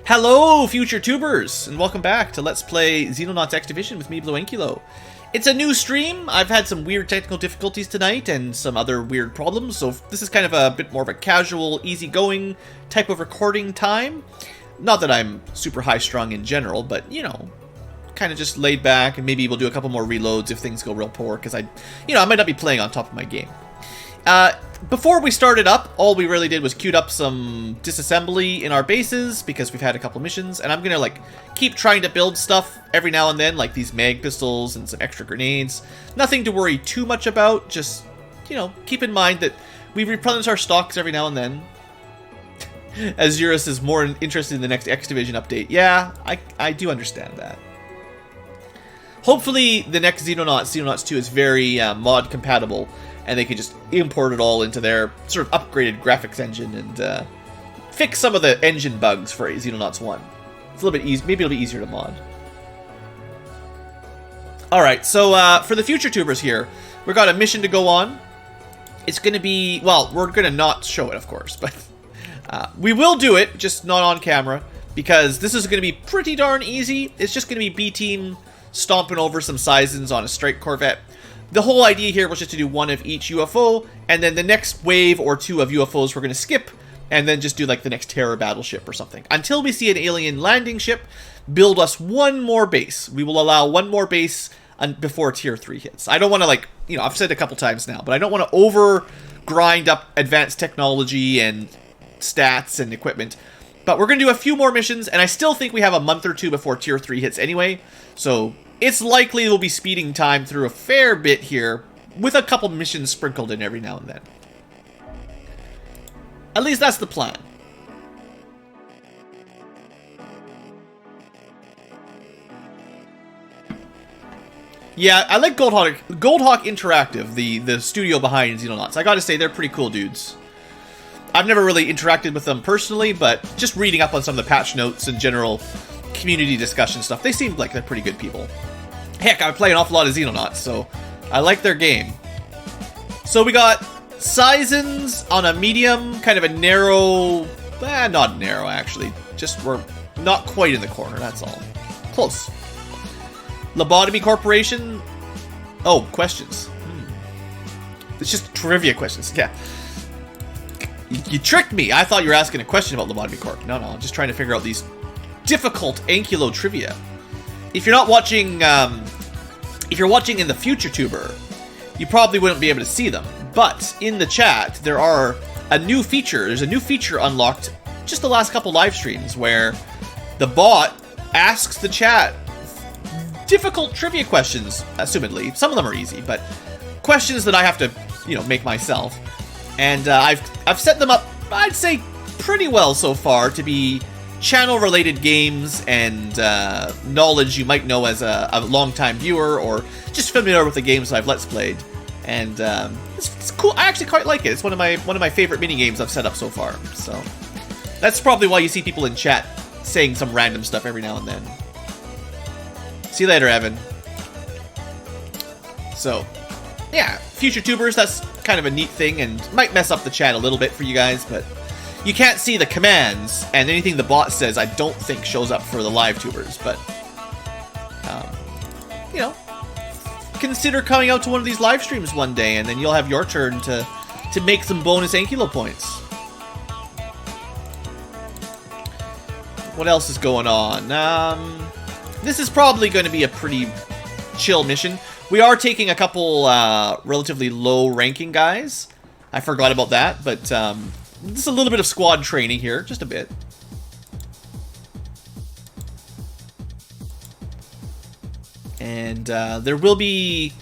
Hello, future tubers, and welcome back to Let's Play Xenonauts X Division with me, BlueAnkylo. It's a new stream. I've had some weird technical difficulties tonight and some other weird problems, so this is kind of a bit more of a casual, easygoing type of recording time. Not that I'm super high-strung in general, but, you know, kind of just laid back, and maybe we'll do a couple more reloads if things go real poor, because I might not be playing on top of my game. Before we started up, all we really did was queued up some disassembly in our bases, because we've had a couple missions, and I'm gonna, keep trying to build stuff every now and then, like these mag pistols and some extra grenades. Nothing to worry too much about, just, keep in mind that we replenish our stocks every now and then. Azurus is more interested in the next X Division update. Yeah, I do understand that. Hopefully, the next Xenonauts 2, is very mod compatible, and they can just import it all into their sort of upgraded graphics engine and fix some of the engine bugs for Xenonauts 1. It's a little bit easy. Maybe it'll be easier to mod. Alright, so for the future tubers here, we've got a mission to go on. It's going to be, well, we're going to not show it, of course, but we will do it, just not on camera, because this is going to be pretty darn easy. It's just going to be B-Team stomping over some Seisons on a strike corvette. The whole idea here was just to do one of each UFO, and then the next wave or two of UFOs we're going to skip, and then just do the next terror battleship or something. Until we see an alien landing ship, build us one more base. We will allow one more base before Tier 3 hits. I don't want to, I've said it a couple times now, but I don't want to over-grind up advanced technology and stats and equipment. But we're going to do a few more missions, and I still think we have a month or two before Tier 3 hits anyway, so it's likely we'll be speeding time through a fair bit here, with a couple missions sprinkled in every now and then. At least that's the plan. Yeah, I like Goldhawk Interactive, the studio behind Xenonauts. I gotta say, they're pretty cool dudes. I've never really interacted with them personally, but just reading up on some of the patch notes and general community discussion stuff, they seem like they're pretty good people. Heck, I play an awful lot of Xenonauts, so I like their game. So we got Seisons on a medium, kind of a narrow... not narrow, actually. Just, we're not quite in the corner, that's all. Close. Lobotomy Corporation... Oh, questions. It's just trivia questions, yeah. You tricked me! I thought you were asking a question about Lobotomy Corp. No, I'm just trying to figure out these difficult Ankylo trivia. If you're not watching, if you're watching in the future tuber, you probably wouldn't be able to see them. But in the chat, there's a new feature unlocked just the last couple live streams where the bot asks the chat difficult trivia questions, assumedly. Some of them are easy, but questions that I have to, make myself. And I've set them up, I'd say, pretty well so far to be channel-related games and knowledge you might know as a long-time viewer or just familiar with the games I've Let's Played. And it's cool. I actually quite like it. It's one of my favorite mini-games I've set up so far. So that's probably why you see people in chat saying some random stuff every now and then. See you later, Evan. So, yeah, future tubers, that's kind of a neat thing and might mess up the chat a little bit for you guys, but you can't see the commands, and anything the bot says I don't think shows up for the live tubers, but, consider coming out to one of these live streams one day, and then you'll have your turn to make some bonus Ankylo points. What else is going on? This is probably going to be a pretty chill mission. We are taking a couple relatively low-ranking guys. I forgot about that, but just a little bit of squad training here, just a bit. And there will be,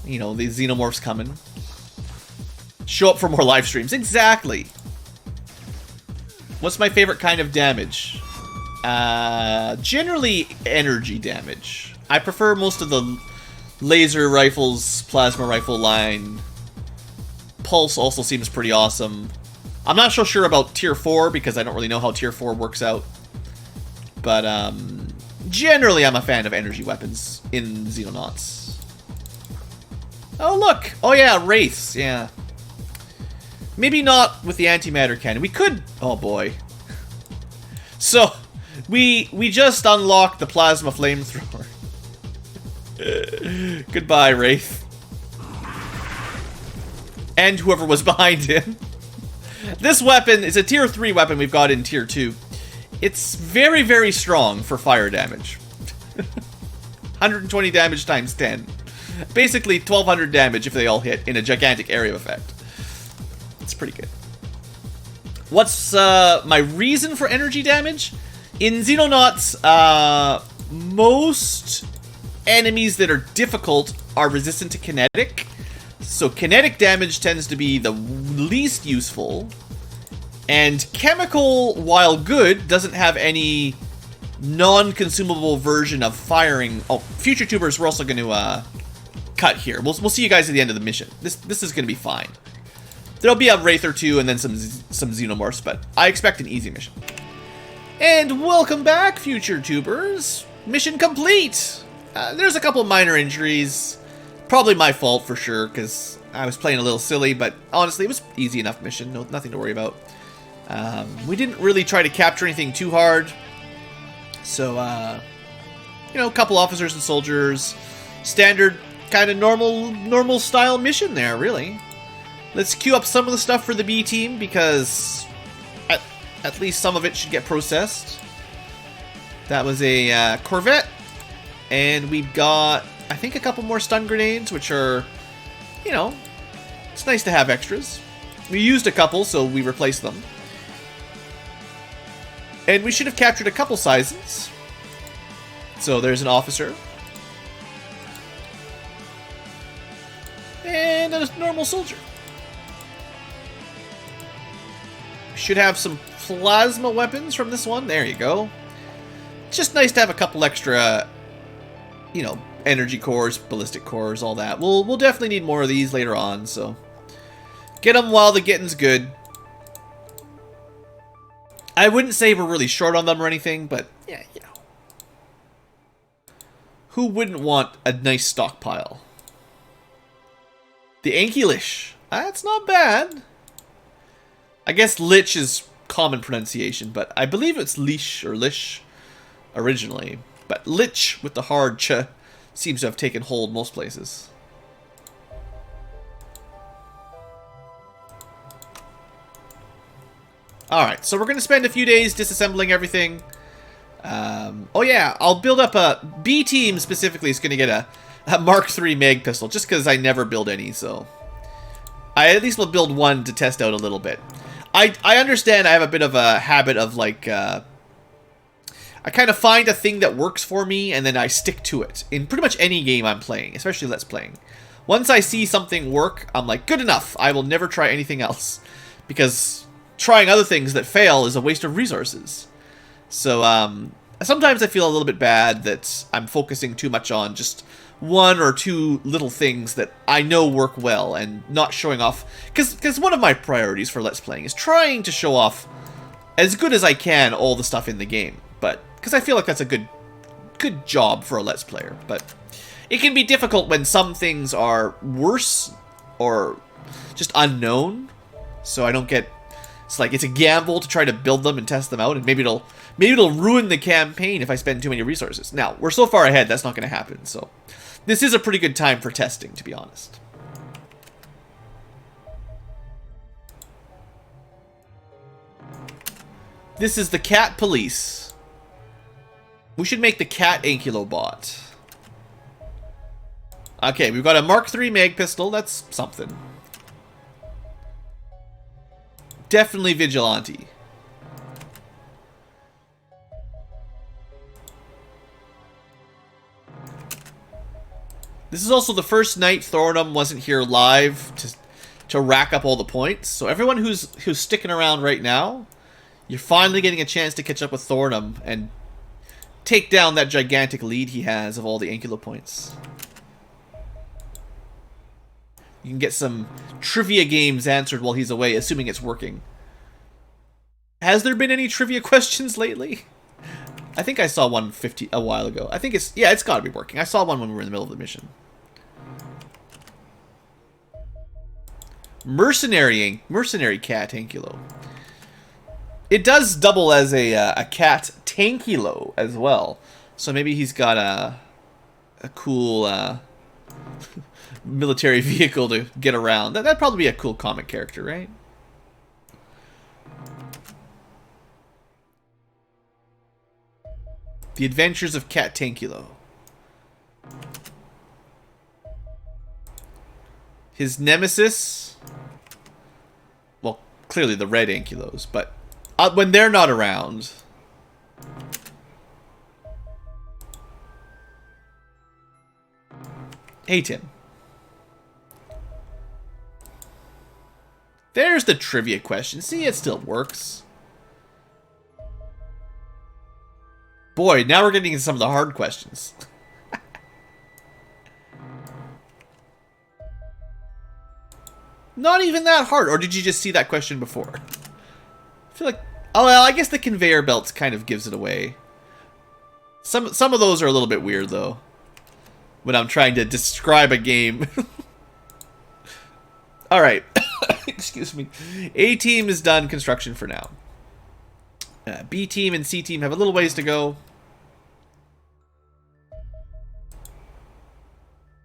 the xenomorphs coming. Show up for more live streams. Exactly. What's my favorite kind of damage? Generally energy damage. I prefer most of the laser rifles, plasma rifle line. Pulse also seems pretty awesome. I'm not so sure about Tier 4 because I don't really know how Tier 4 works out. But generally I'm a fan of energy weapons in Xenonauts. Oh look! Oh yeah, Wraiths, yeah. Maybe not with the antimatter cannon. We could... Oh boy. So, We just unlocked the plasma flamethrower. Goodbye, Wraith. And whoever was behind him. This weapon is a tier 3 weapon we've got in tier 2. It's very, very strong for fire damage. 120 damage times 10. Basically 1200 damage if they all hit in a gigantic area effect. It's pretty good. What's my reason for energy damage? In Xenonauts, most enemies that are difficult are resistant to kinetic. So kinetic damage tends to be the least useful. And chemical, while good, doesn't have any non-consumable version of firing. Oh, future tubers, we're also going to cut here. We'll see you guys at the end of the mission. This is going to be fine. There'll be a Wraith or two and then some Xenomorphs, but I expect an easy mission. And welcome back, future tubers. Mission complete! There's a couple minor injuries. Probably my fault for sure, because I was playing a little silly, but honestly, it was easy enough mission. Nothing to worry about. We didn't really try to capture anything too hard. So, you know, a couple officers and soldiers. Standard, kind of normal style mission there, really. Let's queue up some of the stuff for the B team, because at least some of it should get processed. That was a Corvette. And we've got, I think, a couple more stun grenades, which are, you know, it's nice to have extras. We used a couple, so we replaced them. And we should have captured a couple sizes. So there's an officer. And a normal soldier. Should have some plasma weapons from this one. There you go. It's just nice to have a couple extra, you know, energy cores, ballistic cores, all that. We'll definitely need more of these later on, so get them while the getting's good. I wouldn't say we're really short on them or anything, but yeah, you know. Who wouldn't want a nice stockpile? The Ankylish. That's not bad. I guess Lich is common pronunciation, but I believe it's Leash or Lish originally. But Lich with the hard ch seems to have taken hold most places. Alright, so we're going to spend a few days disassembling everything. Oh yeah, I'll build up a... B team specifically is going to get a Mark III mag pistol, just because I never build any, so... I at least will build one to test out a little bit. I understand I have a bit of a habit of, like... I kind of find a thing that works for me, and then I stick to it. In pretty much any game I'm playing, especially Let's Playing. Once I see something work, I'm like, good enough. I will never try anything else. Because trying other things that fail is a waste of resources. So, sometimes I feel a little bit bad that I'm focusing too much on just one or two little things that I know work well and not showing off. Because one of my priorities for Let's Playing is trying to show off as good as I can all the stuff in the game. But because I feel like that's a good job for a Let's Player. But it can be difficult when some things are worse or just unknown. So I don't get... It's like it's a gamble to try to build them and test them out, and maybe it'll ruin the campaign if I spend too many resources. Now, we're so far ahead, that's not going to happen, so... This is a pretty good time for testing, to be honest. This is the Cat Police. We should make the Cat Ankylo bot. Okay, we've got a Mark III mag pistol. That's something. Definitely Vigilante. This is also the first night Thornum wasn't here live to rack up all the points. So everyone who's sticking around right now, you're finally getting a chance to catch up with Thornum and take down that gigantic lead he has of all the Ankylo points. You can get some trivia games answered while he's away, assuming it's working. Has there been any trivia questions lately? I think I saw one a while ago. I think it's... Yeah, it's got to be working. I saw one when we were in the middle of the mission. Mercenary cat Ankylo. It does double as a cat Xenonauts as well. So maybe he's got a cool military vehicle to get around. That'd probably be a cool comic character, right? The Adventures of Cat Tankulo. His nemesis, well, clearly the red Ankylos, but when they're not around, hate him. There's the trivia question. See, it still works. Boy, now we're getting into some of the hard questions. Not even that hard. Or did you just see that question before? I feel like... Oh, well, I guess the conveyor belts kind of gives it away. Some of those are a little bit weird, though. When I'm trying to describe a game. Alright. Excuse me. A team is done construction for now. B team and C team have a little ways to go.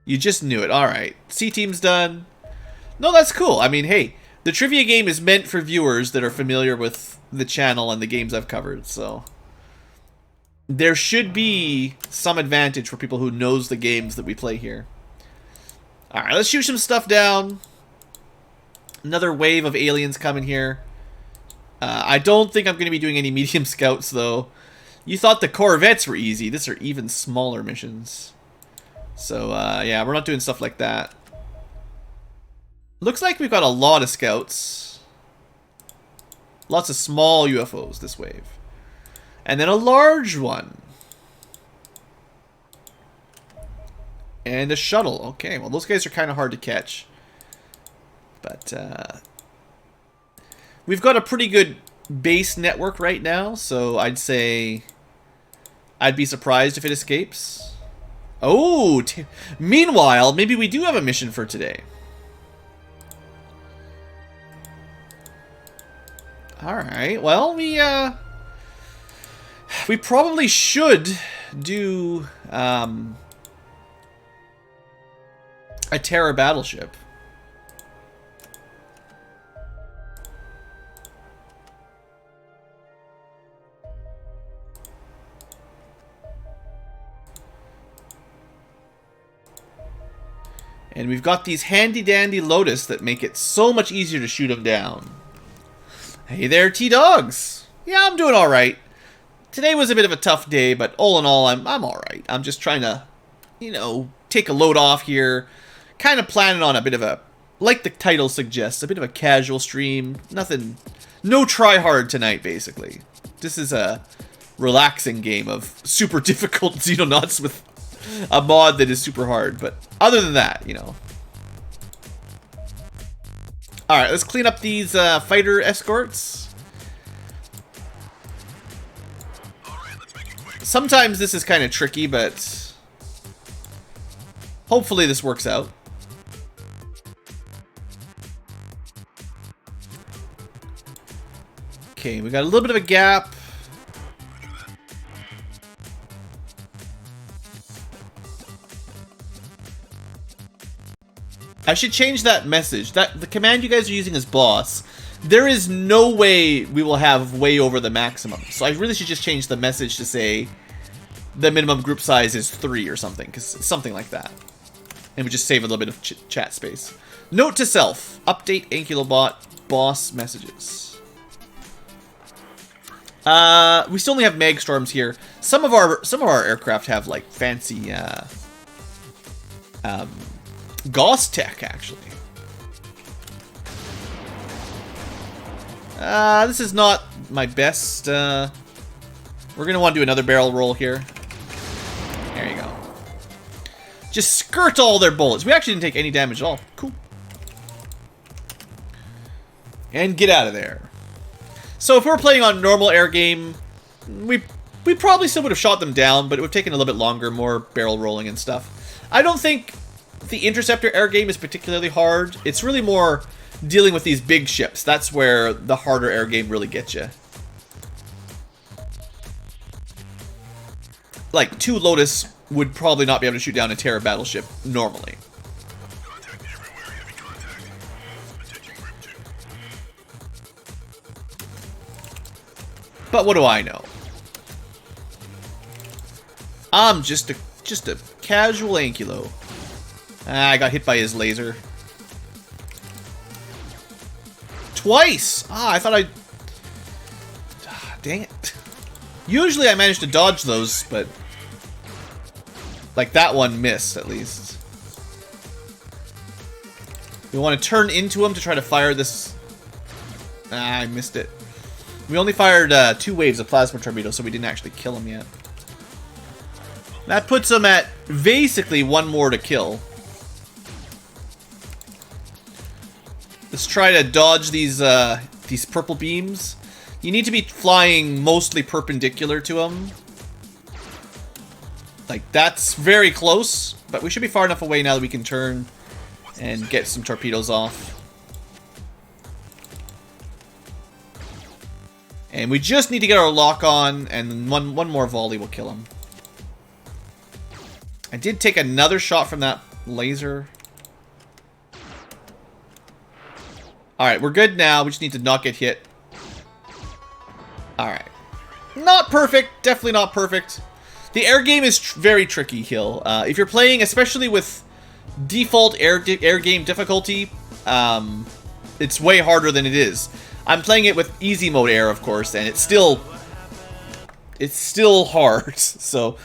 You just knew it. Alright. C team's done. No, that's cool. I mean, hey, the trivia game is meant for viewers that are familiar with the channel and the games I've covered, so there should be some advantage for people who knows the games that we play here. Alright, let's shoot some stuff down. Another wave of aliens coming here. I don't think I'm going to be doing any medium scouts, though. You thought the Corvettes were easy. These are even smaller missions. So, yeah, we're not doing stuff like that. Looks like we've got a lot of scouts. Lots of small UFOs this wave. And then a large one. And a shuttle. Okay, well, those guys are kind of hard to catch. But, we've got a pretty good base network right now, so I'd say I'd be surprised if it escapes. Oh, meanwhile, maybe we do have a mission for today. Alright, well, we probably should do a Terror battleship. And we've got these handy-dandy Lotus that make it so much easier to shoot them down. Hey there, T-Dogs! Yeah, I'm doing alright. Today was a bit of a tough day, but all in all, I'm alright. I'm just trying to, you know, take a load off here. Kind of planning on a bit of a, like the title suggests, a bit of a casual stream. Nothing, no try-hard tonight, basically. This is a relaxing game of super difficult Xenonauts with a mod that is super hard, but other than that, you know. Alright, let's clean up these fighter escorts. Sometimes this is kind of tricky, but hopefully this works out. Okay, we got a little bit of a gap. I should change that message. That the command you guys are using is boss. There is no way we will have way over the maximum. So I really should just change the message to say the minimum group size is 3 or something, because something like that. And we just save a little bit of chat space. Note to self: update AnkyloBot boss messages. We still only have Magstorms here. Some of our aircraft have like fancy Gauss tech, actually. This is not my best. We're gonna want to do another barrel roll here. There you go. Just skirt all their bullets. We actually didn't take any damage at all. Cool. And get out of there. So if we were playing on normal air game, we probably still would have shot them down, but it would have taken a little bit longer, more barrel rolling and stuff. I don't think the Interceptor air game is particularly hard. It's really more dealing with these big ships. That's where the harder air game really gets you. like, 2 Lotus would probably not be able to shoot down a Terra battleship normally. But what do I know? I'm just a casual Ankylo. Ah, I got hit by his laser. Twice! Ah, I thought I... Ah, dang it. Usually I manage to dodge those, but... like that one missed, at least. We want to turn into him to try to fire this... Ah, I missed it. We only fired 2 waves of plasma torpedo, so we didn't actually kill him yet. That puts him at basically 1 more to kill. Let's try to dodge these purple beams. You need to be flying mostly perpendicular to them. Like, that's very close, but we should be far enough away now that we can turn and get some torpedoes off. And we just need to get our lock on, and one more volley will kill him. I did take another shot from that laser. Alright, we're good now. We just need to not get hit. Alright. Not perfect. Definitely not perfect. The air game is very tricky, Hill. If you're playing, especially with default air game difficulty, it's way harder than it is. I'm playing it with easy mode air, of course, and it's still hard. So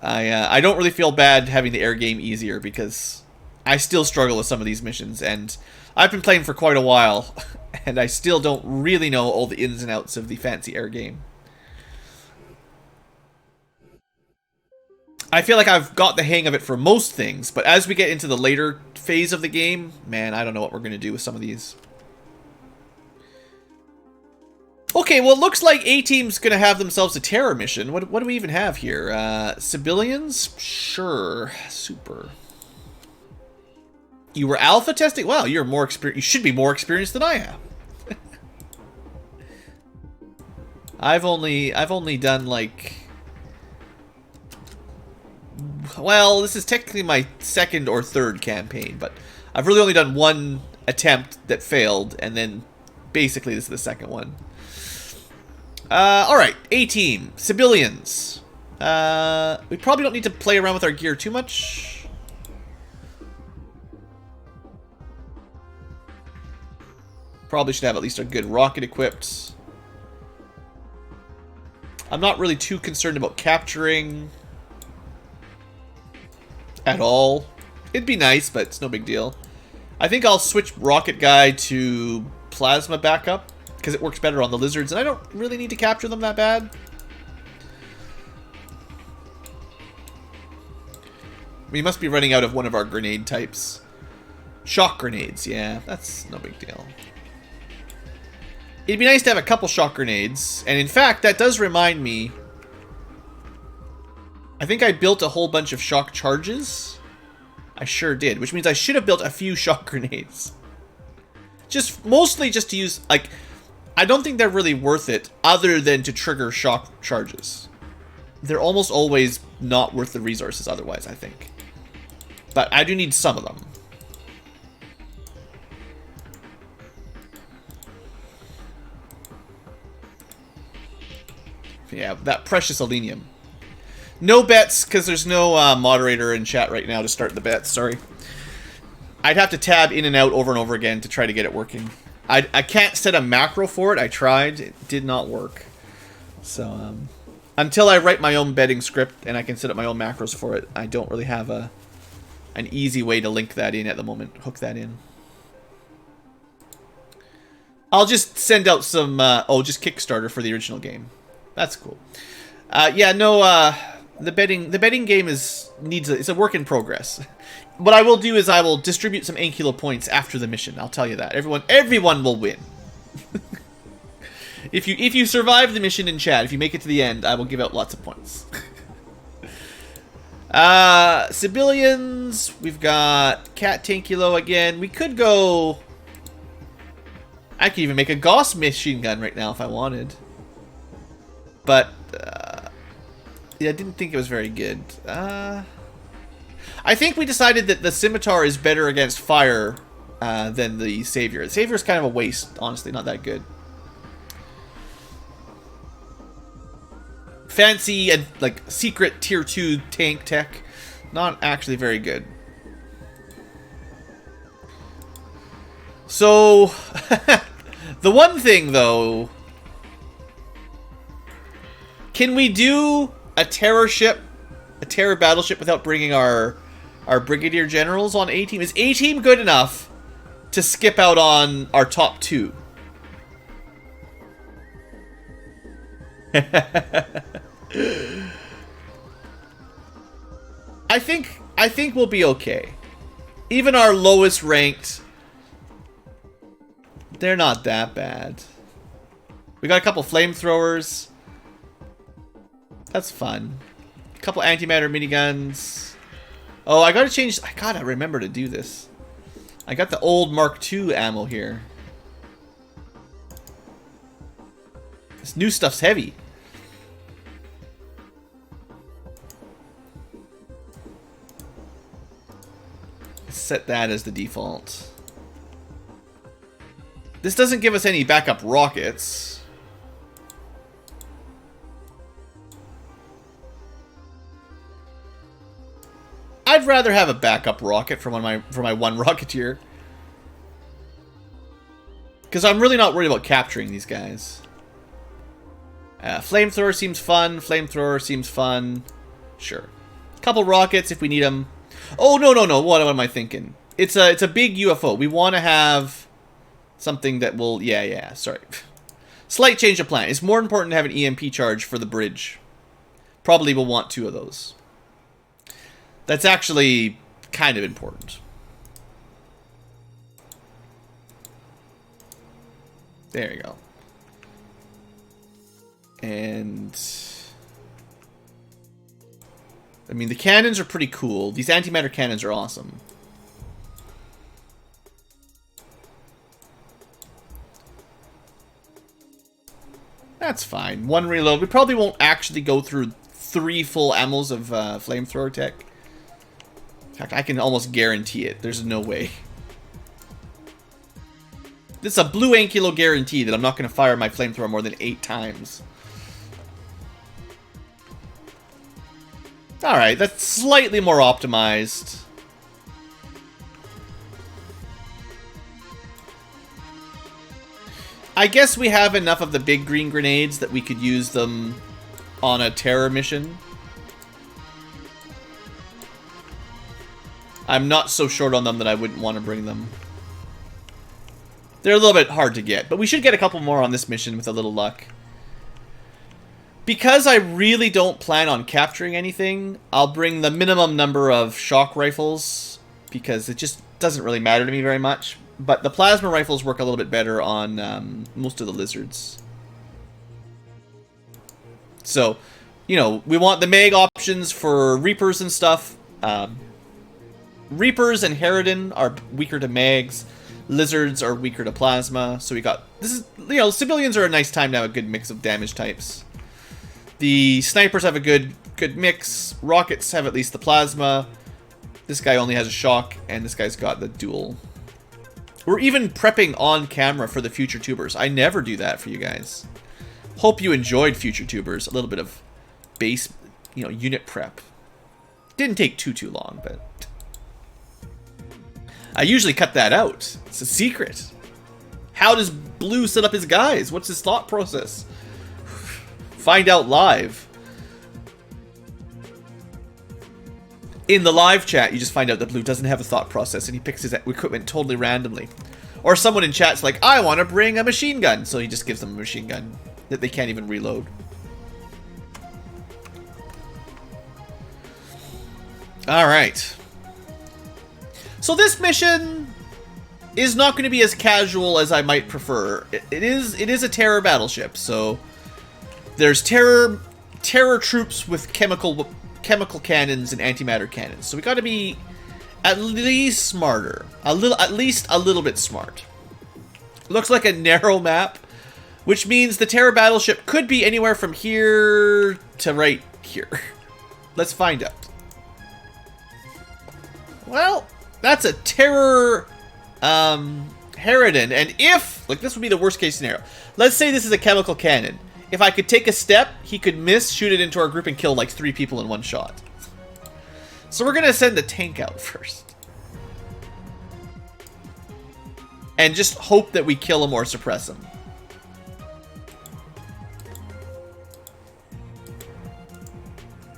I don't really feel bad having the air game easier because I still struggle with some of these missions, and I've been playing for quite a while, and I still don't really know all the ins and outs of the fancy air game. I feel like I've got the hang of it for most things, but as we get into the later phase of the game, man, I don't know what we're going to do with some of these. Okay, well, it looks like A-Team's going to have themselves a terror mission. What do we even have here? Civilians? Sure. Super. You were alpha testing? Wow, you're more experienced. You should be more experienced than I am. I've only done, like... well, this is technically my 2nd or 3rd campaign, but I've really only done 1 attempt that failed, and then basically this is the 2nd one. Alright, A-Team, civilians. We probably don't need to play around with our gear too much. Probably should have at least a good rocket equipped. I'm not really too concerned about capturing at all. It'd be nice, but it's no big deal. I think I'll switch rocket guy to plasma backup because it works better on the lizards, and I don't really need to capture them that bad. We must be running out of one of our grenade types. Shock grenades, yeah, that's no big deal. It'd be nice to have a couple shock grenades, and in fact, that does remind me. I think I built a whole bunch of shock charges. I sure did, which means I should have built a few shock grenades. Mostly just to use, like, I don't think they're really worth it other than to trigger shock charges. They're almost always not worth the resources otherwise, I think. But I do need some of them. Yeah, that precious selenium. No bets, because there's no moderator in chat right now to start the bets, sorry. I'd have to tab in and out over and over again to try to get it working. I can't set a macro for it. I tried. It did not work. So, until I write my own betting script and I can set up my own macros for it, I don't really have an easy way to link that in at the moment. Hook that in. I'll just send out some, just Kickstarter for the original game. That's cool. Yeah, no, the betting game it's a work in progress. What I will do is I will distribute some Ankylo points after the mission. I'll tell you that. Everyone will win. If you survive the mission in chat, if you make it to the end, I will give out lots of points. Civilians, we've got Cat Tankylo again. We could go. I could even make a Gauss machine gun right now if I wanted. But Yeah, I didn't think it was very good. I think we decided that the Scimitar is better against fire than the Savior. The Savior is kind of a waste, honestly, not that good. Fancy and like secret tier 2 tank tech, not actually very good. So, the one thing though, can we do a terror ship, a terror battleship without bringing our brigadier generals on A team? Is A team good enough to skip out on our top 2? I think we'll be okay. Even our lowest ranked, they're not that bad. We got a couple flamethrowers. That's fun. A couple antimatter miniguns. Oh, I gotta remember to do this. I got the old Mark II ammo here. This new stuff's heavy. Set that as the default. This doesn't give us any backup rockets. I'd rather have a backup rocket for my one Rocketeer, because I'm really not worried about capturing these guys. Flamethrower seems fun. Flamethrower seems fun. Sure. Couple rockets if we need them. Oh, no. What am I thinking? It's a big UFO. We want to have something that will... Yeah, sorry. Slight change of plan. It's more important to have an EMP charge for the bridge. Probably will want 2 of those. That's actually kind of important. There you go. And... I mean, the cannons are pretty cool. These antimatter cannons are awesome. That's fine. 1 reload. We probably won't actually go through 3 full ammos of flamethrower tech. In fact, I can almost guarantee it. There's no way. This is a BlueAnkylo guarantee that I'm not going to fire my flamethrower more than 8 times. Alright, that's slightly more optimized. I guess we have enough of the big green grenades that we could use them on a terror mission. I'm not so short on them that I wouldn't want to bring them. They're a little bit hard to get, but we should get a couple more on this mission with a little luck. Because I really don't plan on capturing anything, I'll bring the minimum number of shock rifles, because it just doesn't really matter to me very much. But the plasma rifles work a little bit better on most of the lizards. So, you know, we want the mag options for Reapers and stuff. Reapers and Harridan are weaker to mags. Lizards are weaker to plasma. So we got... This is, you know, civilians are a nice time to have a good mix of damage types. The snipers have a good mix. Rockets have at least the plasma. This guy only has a shock, and this guy's got the dual. We're even prepping on camera for the future tubers. I never do that for you guys. Hope you enjoyed future tubers. A little bit of base, you know, unit prep. Didn't take too long, but I usually cut that out. It's a secret. How does Blue set up his guys? What's his thought process? Find out live. In the live chat, you just find out that Blue doesn't have a thought process and he picks his equipment totally randomly. Or someone in chat's like, I want to bring a machine gun. So he just gives them a machine gun that they can't even reload. Alright. So this mission is not going to be as casual as I might prefer. It is a terror battleship, so there's terror troops with chemical cannons and antimatter cannons. So we got to be at least smarter, at least a little bit smart. Looks like a narrow map, which means the terror battleship could be anywhere from here to right here? Let's find out. Well, that's a terror Harridan. And if, like, this would be the worst case scenario. Let's say this is a chemical cannon. If I could take a step, he could miss, shoot it into our group, and kill like 3 people in one shot. So we're gonna send the tank out first. And just hope that we kill him or suppress him.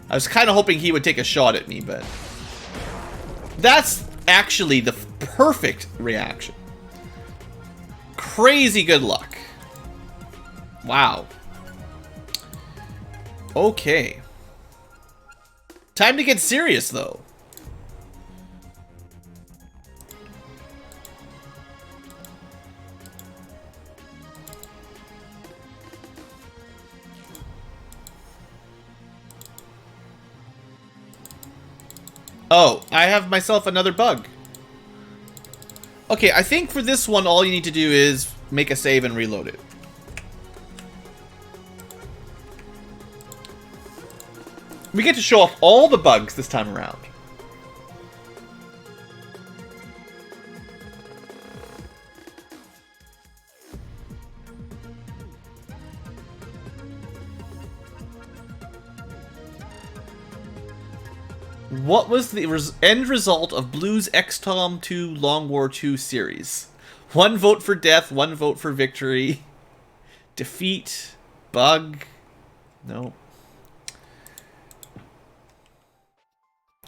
I was kind of hoping he would take a shot at me, but... That's actually the perfect reaction. Crazy good luck. Wow. Okay. Time to get serious, though. Oh, I have myself another bug. Okay, I think for this one, all you need to do is make a save and reload it. We get to show off all the bugs this time around. What was the end result of Blue's XCOM 2 Long War 2 series? 1 vote for death, 1 vote for victory. Defeat. Bug. No.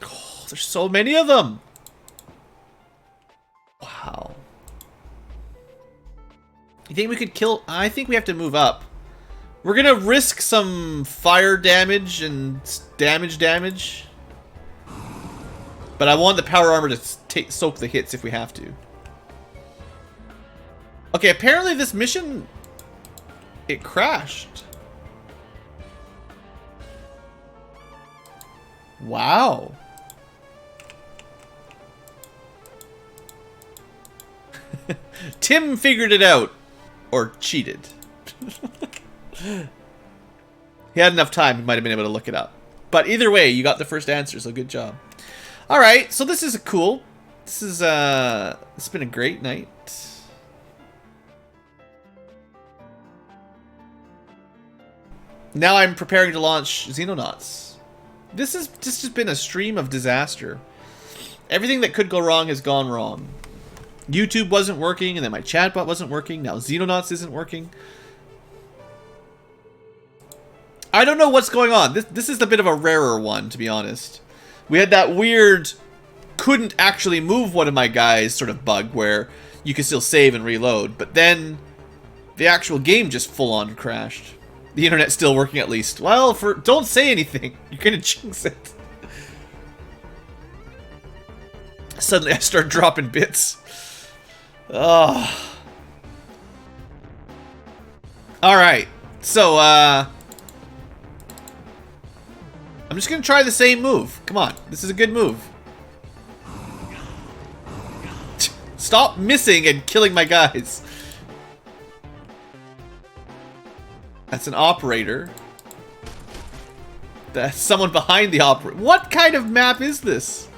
Oh, there's so many of them. Wow. You think we could kill... I think we have to move up. We're gonna risk some fire damage and damage. But I want the power armor to soak the hits if we have to. Okay, apparently this mission... It crashed. Wow. Tim figured it out. Or cheated. He had enough time, he might have been able to look it up. But either way, you got the first answer, so good job. Alright, so this is cool. This is, it's been a great night. Now I'm preparing to launch Xenonauts. This has just been a stream of disaster. Everything that could go wrong has gone wrong. YouTube wasn't working, and then my chatbot wasn't working. Now Xenonauts isn't working. I don't know what's going on. This is a bit of a rarer one, to be honest. We had that weird, couldn't actually move one of my guys sort of bug where you could still save and reload, but then the actual game just full-on crashed. The internet's still working at least. Well, don't say anything. You're gonna jinx it. Suddenly I start dropping bits. Oh. Alright. So, I'm just gonna try the same move. Come on, this is a good move. Stop missing and killing my guys. That's an operator. That's someone behind the operator. What kind of map is this?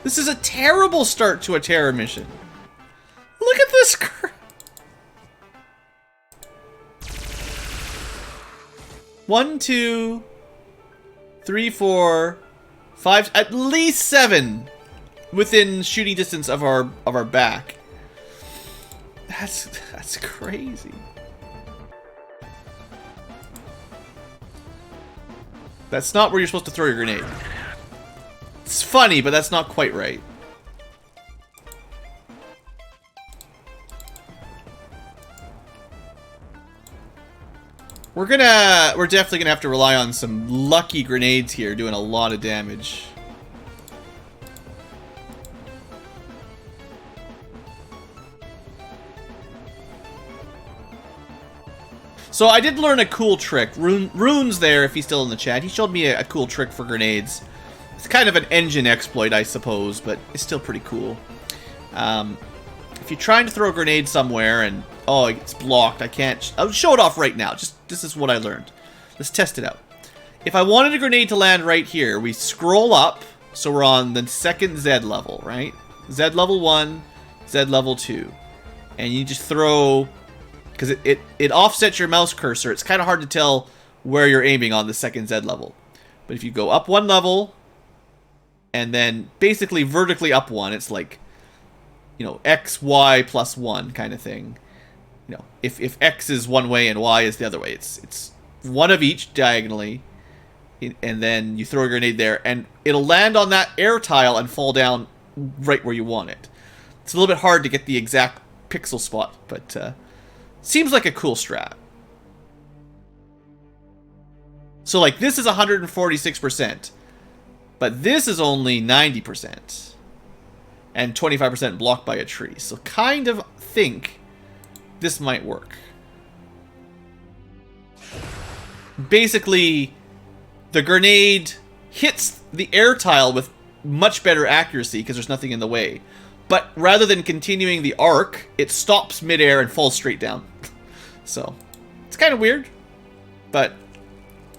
This is a terrible start to a terror mission. Look at this crap. 1, 2, 3, 4, 5, at least 7 within shooting distance of our back. That's crazy. That's not where you're supposed to throw your grenade. It's funny, but that's not quite right. We're definitely gonna have to rely on some lucky grenades here, doing a lot of damage. So I did learn a cool trick. Rune's there if he's still in the chat. He showed me a cool trick for grenades. It's kind of an engine exploit, I suppose, but it's still pretty cool. If if you're trying to throw a grenade somewhere and, oh, it's blocked, I can't... I'll show it off right now. Just, this is what I learned. Let's test it out. If I wanted a grenade to land right here, we scroll up, so we're on the second Z level, right? Z level 1, Z level 2. And you just throw... Because it offsets your mouse cursor. It's kind of hard to tell where you're aiming on the second Z level. But if you go up one level, and then basically vertically up one, it's like, you know, X, Y plus 1 kind of thing. You know, if X is one way and Y is the other way, it's one of each diagonally, and then you throw a grenade there, and it'll land on that air tile and fall down right where you want it. It's a little bit hard to get the exact pixel spot, but seems like a cool strat. So like this is 146%, but this is only 90%, and 25% blocked by a tree. So kind of think this might work. Basically, the grenade hits the air tile with much better accuracy because there's nothing in the way. But rather than continuing the arc, it stops midair and falls straight down. So, it's kind of weird, but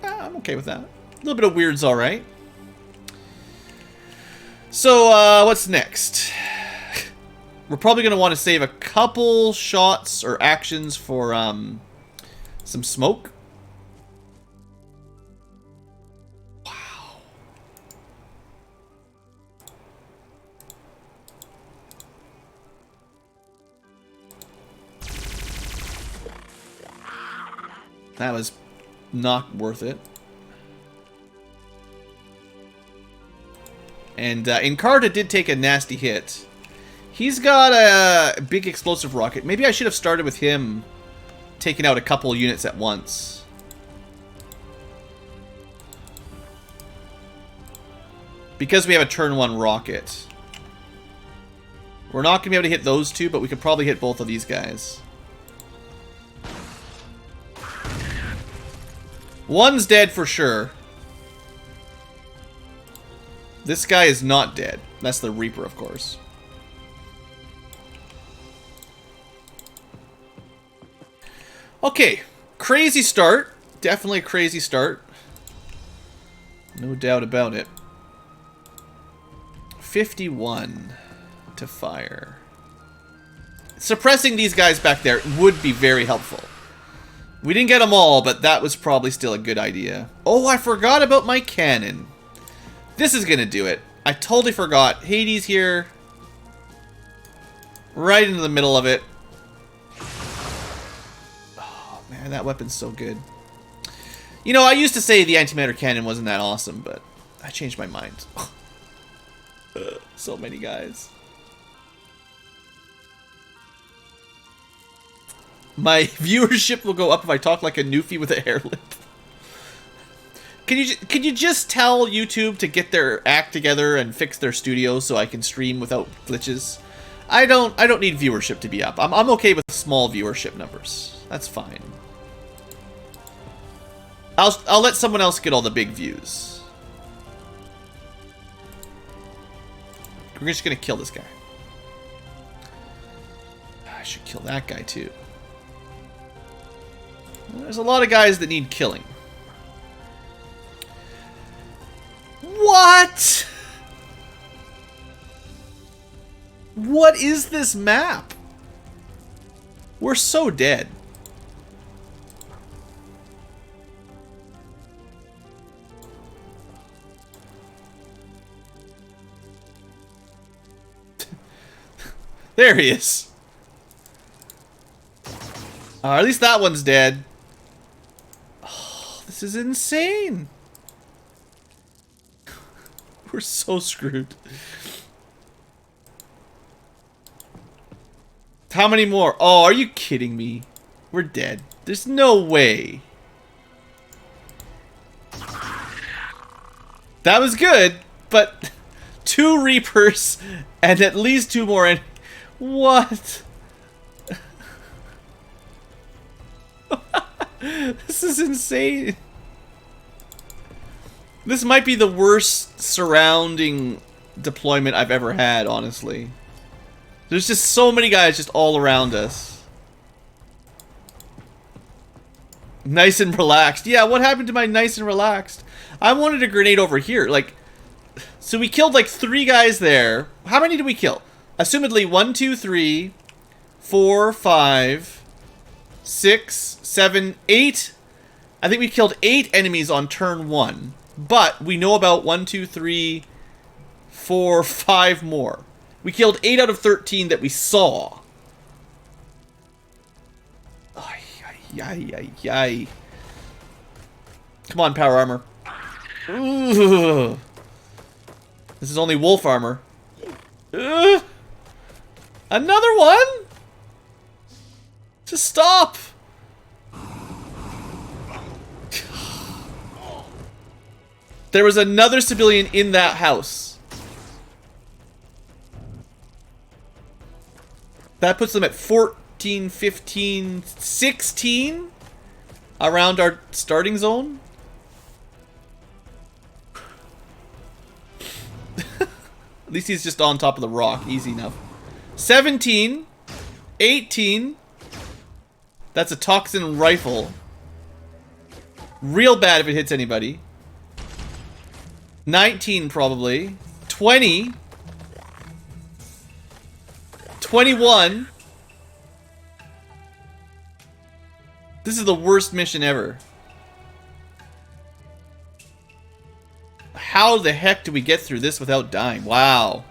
I'm okay with that. A little bit of weird's alright. So, what's next? We're probably going to want to save a couple shots or actions for some smoke. Wow. That was not worth it. And Encarta did take a nasty hit. He's got a big explosive rocket. Maybe I should have started with him taking out a couple units at once. Because we have a turn 1 rocket. We're not going to be able to hit those two, but we could probably hit both of these guys. One's dead for sure. This guy is not dead. That's the Reaper, of course. Okay, crazy start. Definitely a crazy start. No doubt about it. 51 to fire. Suppressing these guys back there would be very helpful. We didn't get them all, but that was probably still a good idea. Oh, I forgot about my cannon. This is gonna do it. I totally forgot. Hades here. Right into the middle of it. Oh, man, that weapon's so good. You know, I used to say the antimatter cannon wasn't that awesome, but I changed my mind. So many guys. My viewership will go up if I talk like a Newfie with a hair lip. Can you just tell YouTube to get their act together and fix their studio so I can stream without glitches? I don't need viewership to be up. I'm okay with small viewership numbers. That's fine. I'll let someone else get all the big views. We're just gonna kill this guy. I should kill that guy too. There's a lot of guys that need killing. What? What is this map? We're so dead. There he is. At least that one's dead. Oh, this is insane. We're so screwed. How many more? Oh, are you kidding me? We're dead. There's no way. That was good, but 2 Reapers and at least 2 more. What? This is insane. This might be the worst surrounding deployment I've ever had, honestly. There's just so many guys just all around us. Nice and relaxed. Yeah, what happened to my nice and relaxed? I wanted a grenade over here. Like, so we killed like 3 guys there. How many did we kill? Assumedly 1, 2, 3, 4, 5, 6, 7, 8. I think we killed 8 enemies on turn 1. But we know about 1, 2, 3, 4, 5 more. We killed 8 out of 13 that we saw. Ay, ay, ay, ay, ay. Come on, power armor. Ooh. This is only wolf armor. Another one? Just stop. There was another civilian in that house. That puts them at 14, 15, 16 around our starting zone. At least he's just on top of the rock. Easy enough. 17, 18. That's a toxin rifle. Real bad if it hits anybody. 19 probably. 20. 21. This is the worst mission ever. How the heck do we get through this without dying? Wow.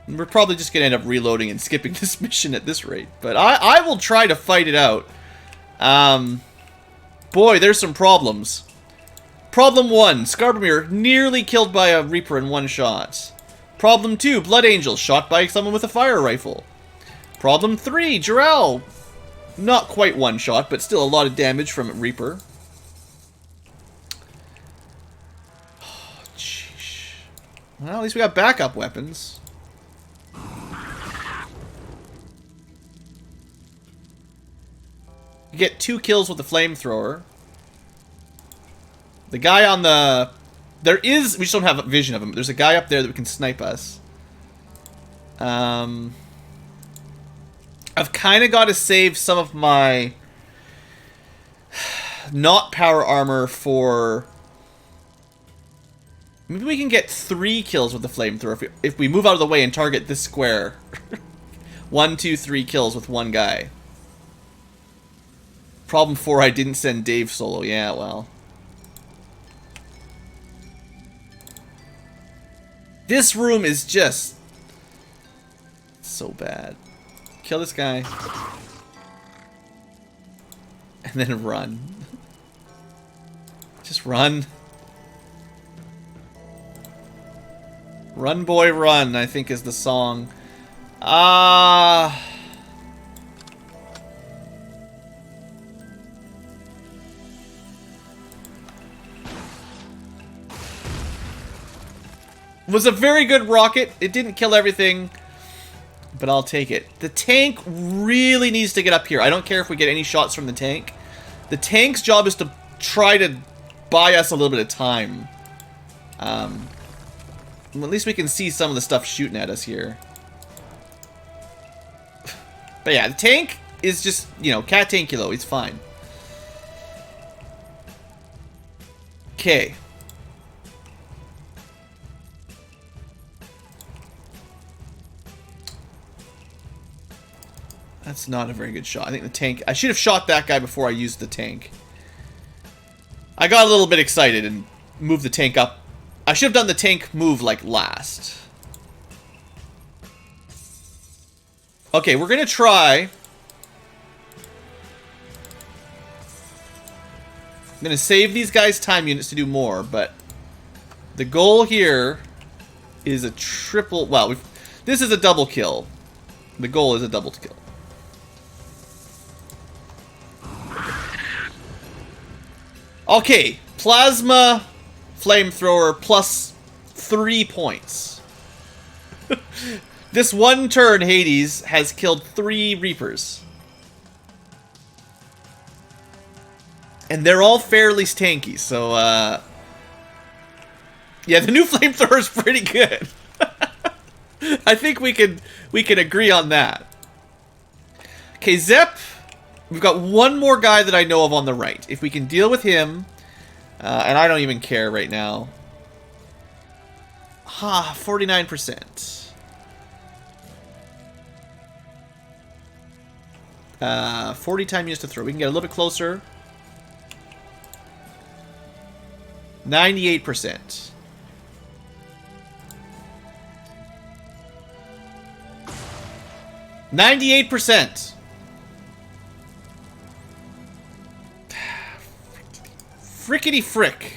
We're probably just going to end up reloading and skipping this mission at this rate. But I will try to fight it out. Boy, there's some problems. Problem 1. Scarbamere nearly killed by a Reaper in 1 shot. Problem 2. Blood Angel shot by someone with a fire rifle. Problem 3. Jarrell. Not quite 1 shot, but still a lot of damage from a Reaper. Oh, jeez. Well, at least we got backup weapons. You get 2 kills with the flamethrower. The guy on the... There is... We just don't have a vision of him. There's a guy up there that can snipe us. I've kind of got to save some of my... not power armor for... Maybe we can get 3 kills with the flamethrower if we move out of the way and target this square. 1, 2, 3 kills with 1 guy. Problem 4, I didn't send Dave solo. Yeah, well... This room is just so bad. Kill this guy. And then run. Just run. Run, boy, run, I think is the song. Was a very good rocket. It didn't kill everything, but I'll take it. The tank really needs to get up here. I don't care if we get any shots from the tank. The tank's job is to try to buy us a little bit of time. Well, at least we can see some of the stuff shooting at us here. But yeah, the tank is just, you know, BlueAnkylo. He's fine. Okay. That's not a very good shot. I think the tank... I should have shot that guy before I used the tank. I got a little bit excited and moved the tank up. I should have done the tank move, like, last. Okay, we're gonna try... I'm gonna save these guys' time units to do more, but... The goal here is a triple... Well, this is a double kill. The goal is a double kill. Okay, plasma flamethrower plus 3 points. This one turn, Hades, has killed 3 Reapers. And they're all fairly tanky, so, yeah, the new flamethrower is pretty good. I think we can agree on that. Okay, Zep. We've got one more guy that I know of on the right. If we can deal with him, and I don't even care right now. 49%. 40 time units to throw. We can get a little bit closer. 98%. %. Frickety frick.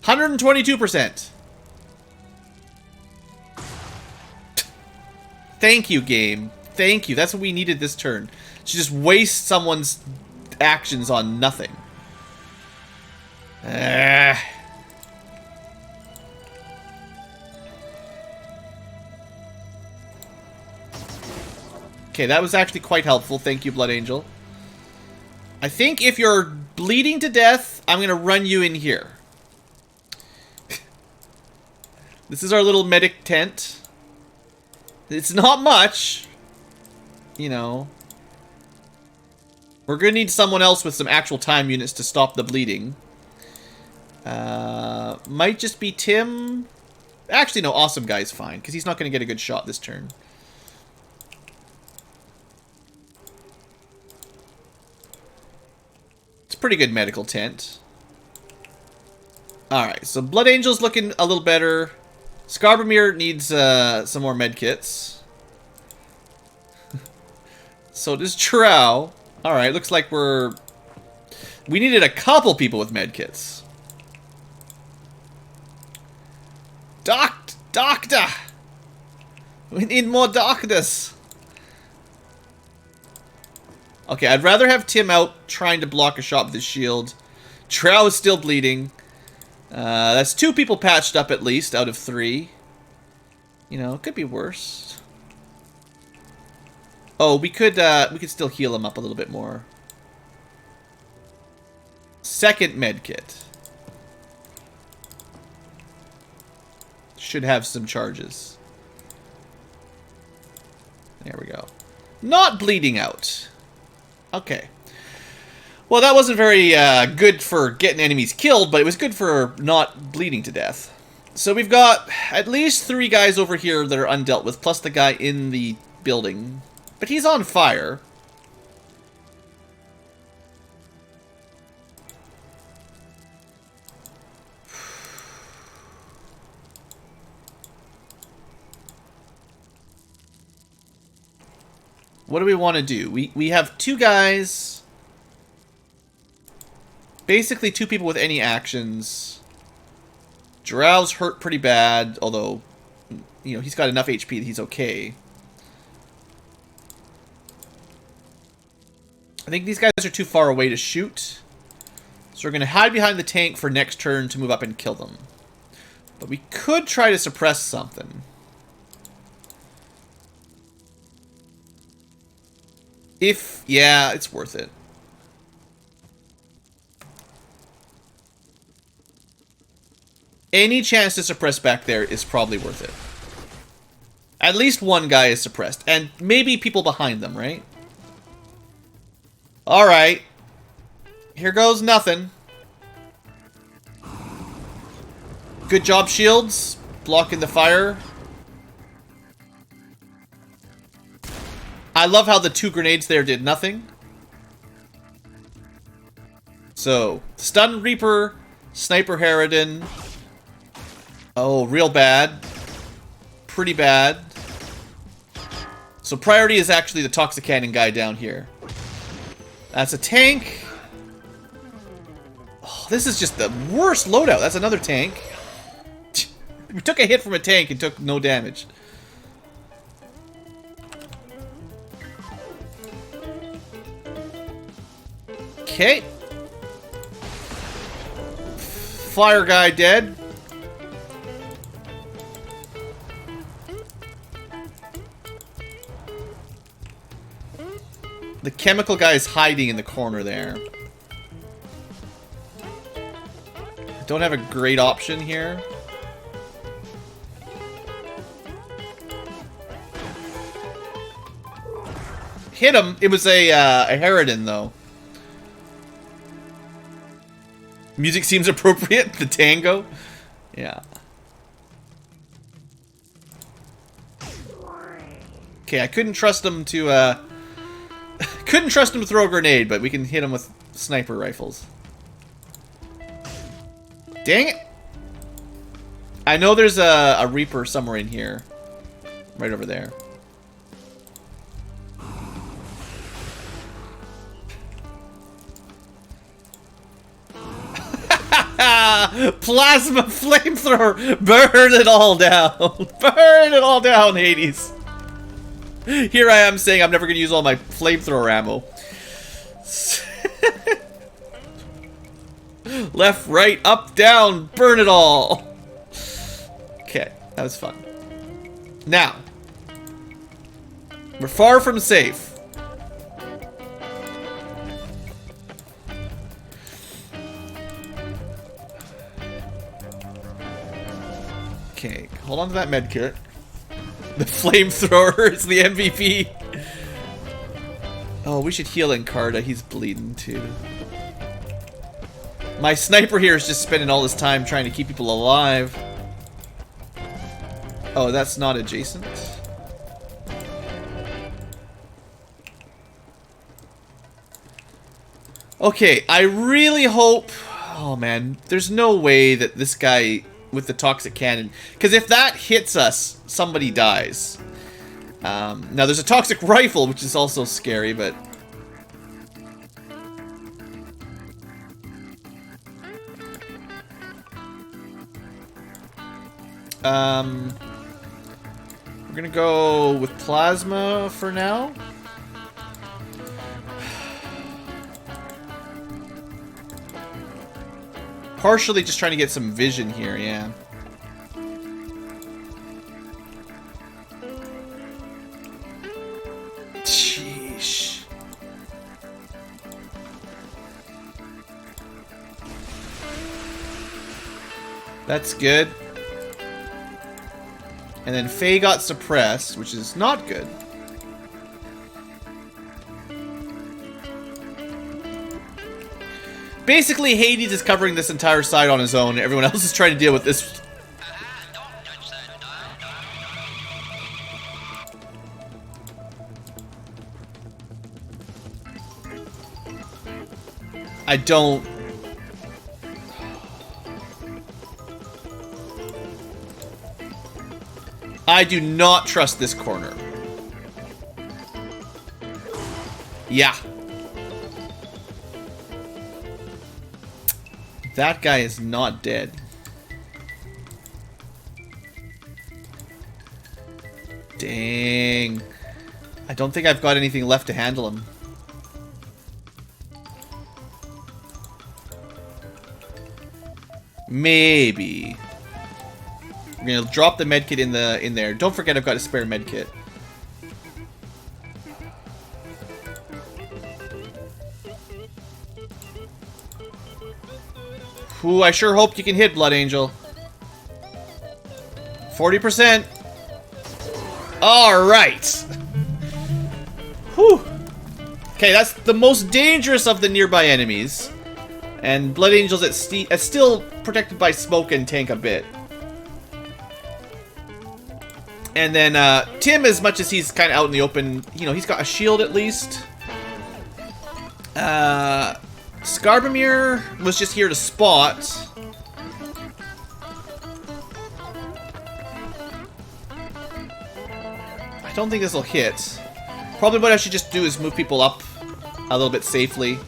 122%. Thank you, game. Thank you. That's what we needed this turn. To just waste someone's actions on nothing. Okay, that was actually quite helpful. Thank you, Blood Angel. I think if you're bleeding to death, I'm going to run you in here. This is our little medic tent. It's not much. You know. We're going to need someone else with some actual time units to stop the bleeding. Might just be Tim. Actually, no, Awesome Guy's fine, because he's not going to get a good shot this turn. It's a pretty good medical tent. Alright, so Blood Angel's looking a little better. Skarbamir needs some more medkits. So does Trow. Alright, looks like we needed a couple people with medkits. Doctor! We need more doctors. Okay, I'd rather have Tim out trying to block a shot with his shield. Trow is still bleeding. That's 2 people patched up at least out of 3. You know, it could be worse. Oh, we could still heal him up a little bit more. Second medkit. Should have some charges. There we go. Not bleeding out. Okay. Well, that wasn't very good for getting enemies killed, but it was good for not bleeding to death. So we've got at least 3 guys over here that are undealt with, plus the guy in the building. But he's on fire. What do we want to do? We have 2 guys. Basically 2 people with any actions. Drow's hurt pretty bad, although, you know, he's got enough HP that he's okay. I think these guys are too far away to shoot. So we're going to hide behind the tank for next turn to move up and kill them. But we could try to suppress something. Yeah, it's worth it. Any chance to suppress back there is probably worth it. At least one guy is suppressed. And maybe people behind them, right? Alright. Here goes nothing. Good job, shields. Blocking the fire. I love how the 2 grenades there did nothing. So, Stun Reaper, Sniper Harridan. Oh, real bad. Pretty bad. So priority is actually the Toxic Cannon guy down here. That's a tank. Oh, this is just the worst loadout. That's another tank. We took a hit from a tank and took no damage. Okay. Fire guy dead. The chemical guy is hiding in the corner there. I don't have a great option here. hit him. It was a Harridan, though. Music seems appropriate. The tango. Yeah. Okay, I couldn't trust him to, couldn't trust him to throw a grenade, but we can hit him with sniper rifles. Dang it! I know there's a Reaper somewhere in here. Right over there. Plasma flamethrower! Burn it all down! Burn it all down, Hades! Here I am saying I'm never going to use all my flamethrower ammo. Left, right, up, down, burn it all! Okay, that was fun. Now, we're far from safe. Okay, hold on to that medkit. The flamethrower is the MVP. Oh, we should heal Encarta. He's bleeding too. My sniper here is just spending all his time trying to keep people alive. Oh, that's not adjacent. Okay, I really hope... Oh man, there's no way that this guy with the toxic cannon... Because if that hits us, somebody dies. Now there's a toxic rifle, which is also scary, but... We're gonna go with plasma for now. Partially just trying to get some vision here, yeah. Sheesh. That's good. And then Faye got suppressed, which is not good. Basically, Hades is covering this entire side on his own. Everyone else is trying to deal with this. I don't... I do not trust this corner. Yeah. That guy is not dead. Dang. I don't think I've got anything left to handle him. Maybe. We're gonna drop the medkit in there. Don't forget I've got a spare medkit. Ooh, I sure hope you can hit, Blood Angel. 40%. Alright. Whew. Okay, that's the most dangerous of the nearby enemies. And Blood Angel's still protected by smoke and tank a bit. And then Tim, as much as he's kind of out in the open, you know, he's got a shield at least. Skarbamir was just here to spot. I don't think this will hit. Probably what I should just do is move people up a little bit safely.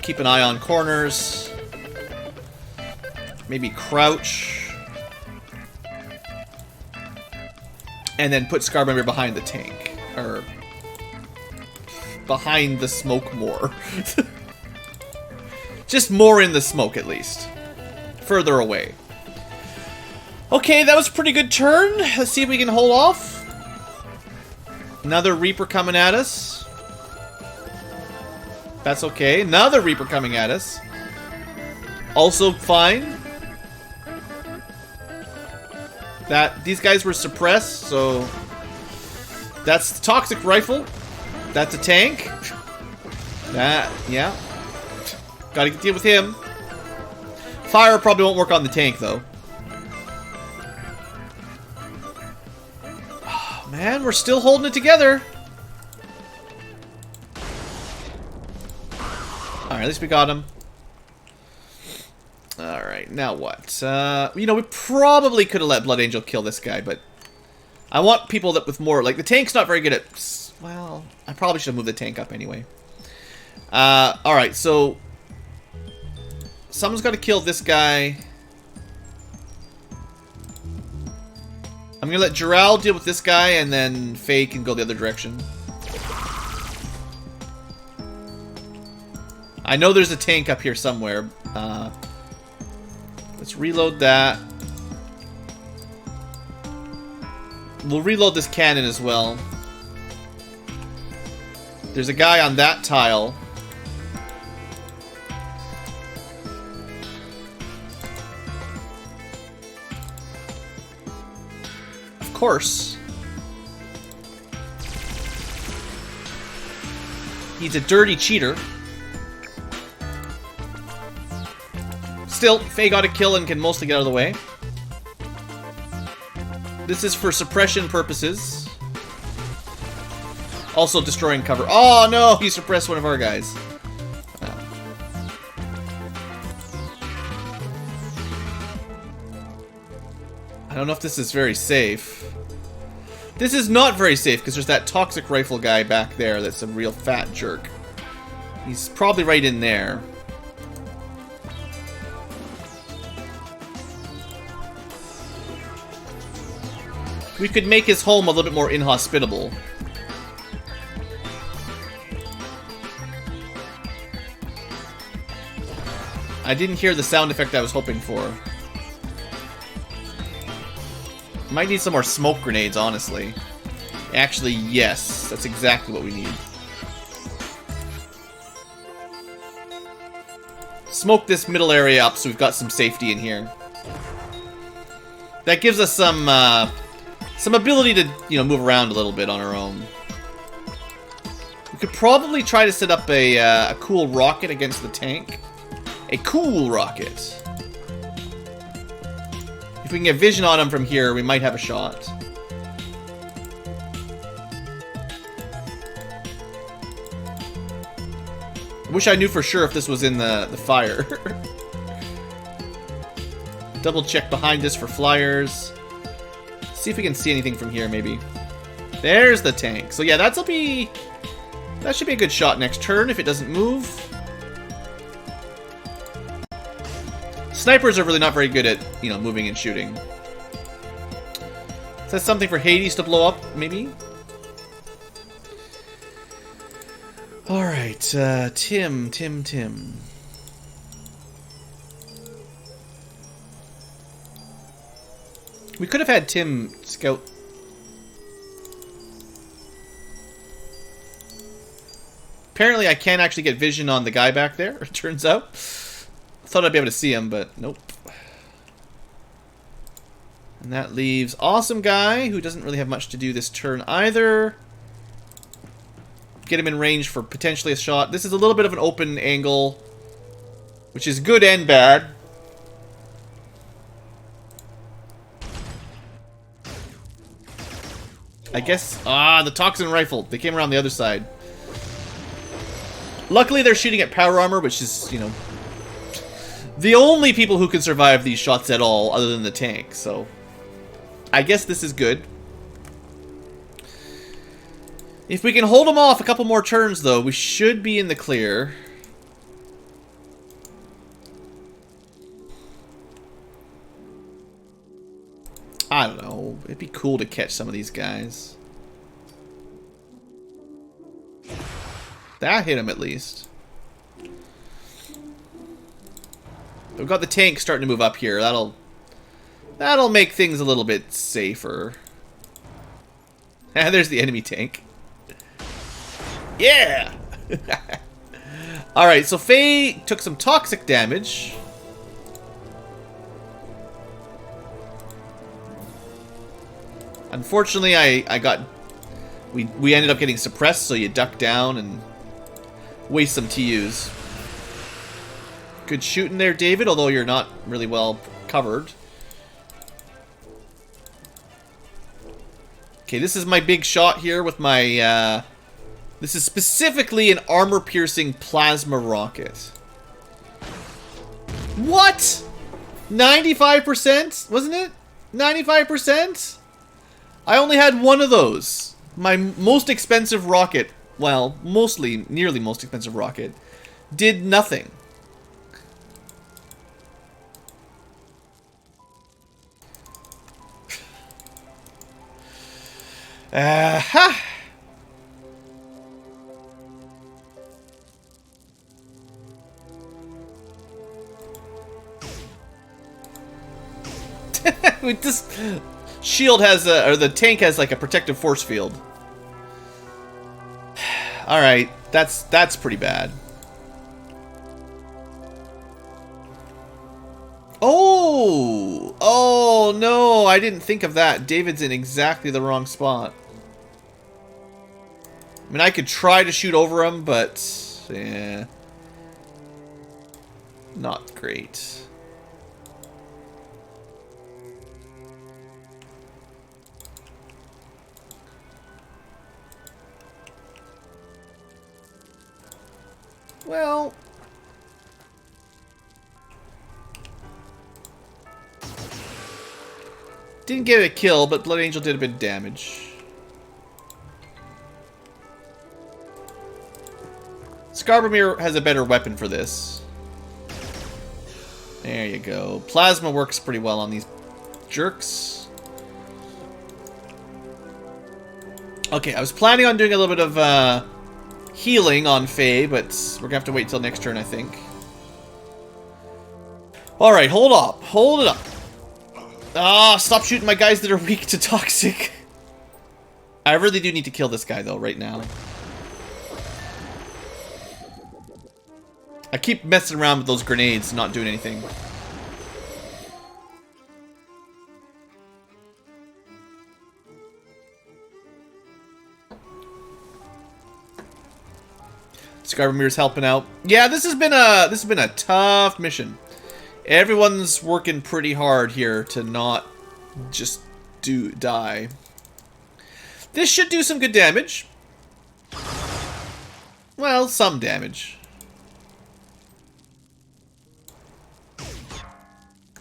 Keep an eye on corners. Maybe crouch. And then put Skarbamir behind the tank. Or... behind the smoke more. Just more in the smoke, at least. Further away. Okay, that was a pretty good turn. Let's see if we can hold off. Another Reaper coming at us. That's okay. Another Reaper coming at us. Also fine. These guys were suppressed, so... That's the toxic rifle. That's a tank. Yeah. Gotta deal with him. Fire probably won't work on the tank, though. Oh, man, we're still holding it together. Alright, at least we got him. Alright, now what? You know, we probably could have let Blood Angel kill this guy, but I want people that with more... Like, the tank's not very good at... Well, I probably should have moved the tank up anyway. Alright, so... Someone's got to kill this guy. I'm going to let Gerald deal with this guy, and then Faye can go the other direction. I know there's a tank up here somewhere. Let's reload that. We'll reload this cannon as well. There's a guy on that tile. Of course. He's a dirty cheater. Still, Faye got a kill and can mostly get out of the way. This is for suppression purposes. Also destroying cover. Oh no, he suppressed one of our guys. I don't know if this is very safe. This is not very safe because there's that toxic rifle guy back there that's a real fat jerk. He's probably right in there. We could make his home a little bit more inhospitable. I didn't hear the sound effect I was hoping for. Might need some more smoke grenades, honestly. Actually, yes. That's exactly what we need. Smoke this middle area up so we've got some safety in here. That gives us some ability to, you know, move around a little bit on our own. We could probably try to set up a cool rocket against the tank. A cool rocket. If we can get vision on him from here, we might have a shot. I wish I knew for sure if this was in the fire. Double check behind us for flyers. See if we can see anything from here, maybe. There's the tank. So yeah, that should be a good shot next turn if it doesn't move. Snipers are really not very good at, you know, moving and shooting. Is that something for Hades to blow up, maybe? Alright, Tim. We could have had Tim scout. Apparently I can't actually get vision on the guy back there, it turns out. Thought I'd be able to see him, but nope. And that leaves Awesome Guy, who doesn't really have much to do this turn either. Get him in range for potentially a shot. This is a little bit of an open angle, which is good and bad. I guess... Ah, the Toxin Rifle. They came around the other side. Luckily, they're shooting at power armor, which is, you know... the only people who can survive these shots at all, other than the tank, so... I guess this is good. If we can hold them off a couple more turns, though, we should be in the clear. I don't know. It'd be cool to catch some of these guys. That hit him, at least. We've got the tank starting to move up here. That'll make things a little bit safer. There's the enemy tank. Yeah! Alright, so Faye took some toxic damage. Unfortunately, I got We ended up getting suppressed, so you duck down and waste some TUs. Good shooting there, David, although you're not really well covered. Okay, this is my big shot here with my, this is specifically an armor-piercing plasma rocket. What? 95%? Wasn't it? 95%? I only had one of those. My most expensive rocket, well, nearly most expensive rocket, did nothing. Aha! With this shield has or the tank has like a protective force field. All right, that's pretty bad. Oh no, I didn't think of that. David's in exactly the wrong spot. I mean, I could try to shoot over him, but yeah, not great. Well, didn't get a kill, but Blood Angel did a bit of damage. Skarbamir has a better weapon for this. There you go. Plasma works pretty well on these jerks. Okay, I was planning on doing a little bit of healing on Faye, but we're gonna have to wait till next turn, I think. Alright, hold up. Hold it up. Ah, stop shooting my guys that are weak to toxic. I really do need to kill this guy, though, right now. I keep messing around with those grenades, not doing anything. Scarbamir's helping out. Yeah, this has been a tough mission. Everyone's working pretty hard here to not just die. This should do some good damage. Well, some damage.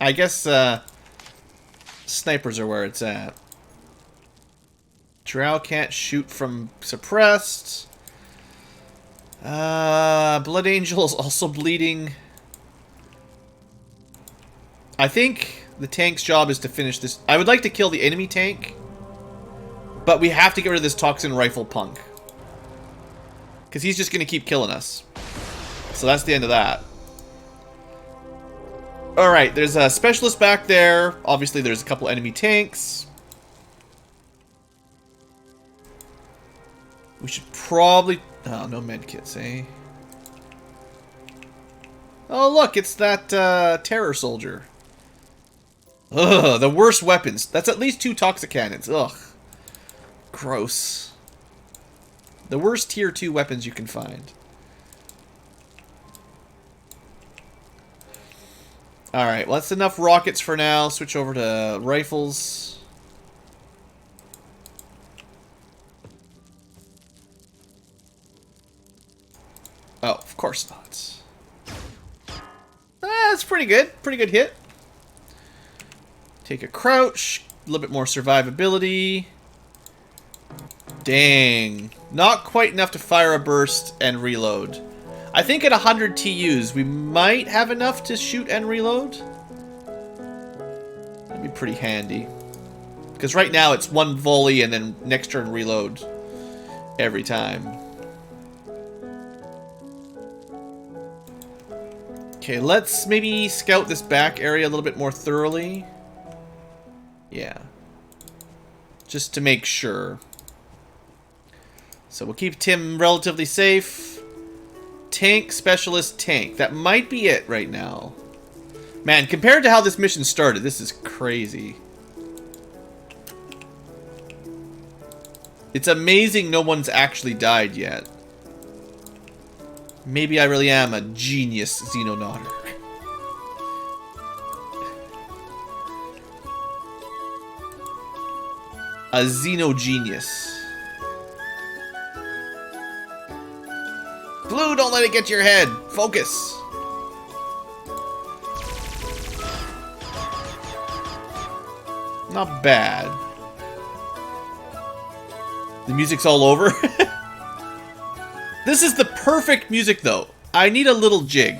I guess snipers are where it's at. Drow can't shoot from suppressed. Blood Angel is also bleeding. I think the tank's job is to finish this. I would like to kill the enemy tank, but we have to get rid of this toxin rifle punk, because he's just going to keep killing us. So that's the end of that. Alright, there's a specialist back there. Obviously, there's a couple enemy tanks. We should probably... Oh, no medkits, eh? Oh, look, it's that terror soldier. Ugh, the worst weapons. That's at least 2 toxic cannons. Ugh. Gross. The worst tier 2 weapons you can find. Alright, well, that's enough rockets for now. Switch over to rifles. Oh, of course not. That's pretty good. Pretty good hit. Take a crouch. A little bit more survivability. Dang. Not quite enough to fire a burst and reload. I think at 100 TUs, we might have enough to shoot and reload. That'd be pretty handy. Because right now it's one volley and then next turn reload every time. Okay, let's maybe scout this back area a little bit more thoroughly. Yeah. Just to make sure. So we'll keep Tim relatively safe. Tank, specialist, tank. That might be it right now. Man, compared to how this mission started, this is crazy. It's amazing no one's actually died yet. Maybe I really am a genius Xenonauter. A Xenogenius. Blue, don't let it get to your head. Focus. Not bad. The music's all over. This is the perfect music, though. I need a little jig.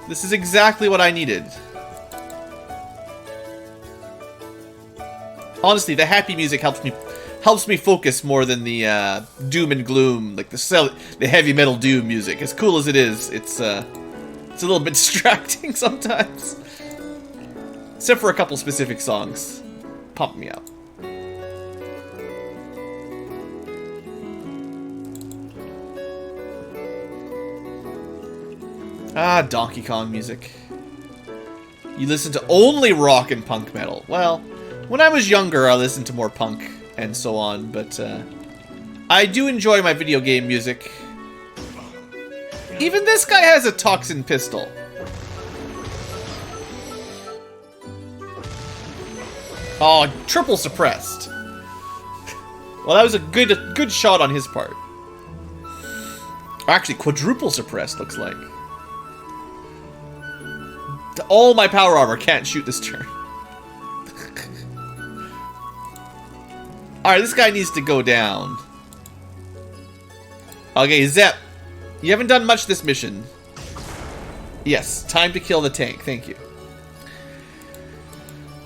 This is exactly what I needed. Honestly, the happy music helps me focus more than the doom and gloom, like the heavy metal doom music. As cool as it is, it's a little bit distracting sometimes. Except for a couple specific songs. Pump me up. Ah, Donkey Kong music. You listen to only rock and punk metal. Well, when I was younger, I listened to more punk and so on, but I do enjoy my video game music. Even this guy has a toxin pistol. Oh, triple suppressed. Well, that was a good shot on his part. Actually, quadruple suppressed, looks like. All my power armor can't shoot this turn. Alright, this guy needs to go down. Okay, Zep. You haven't done much this mission. Yes, time to kill the tank. Thank you.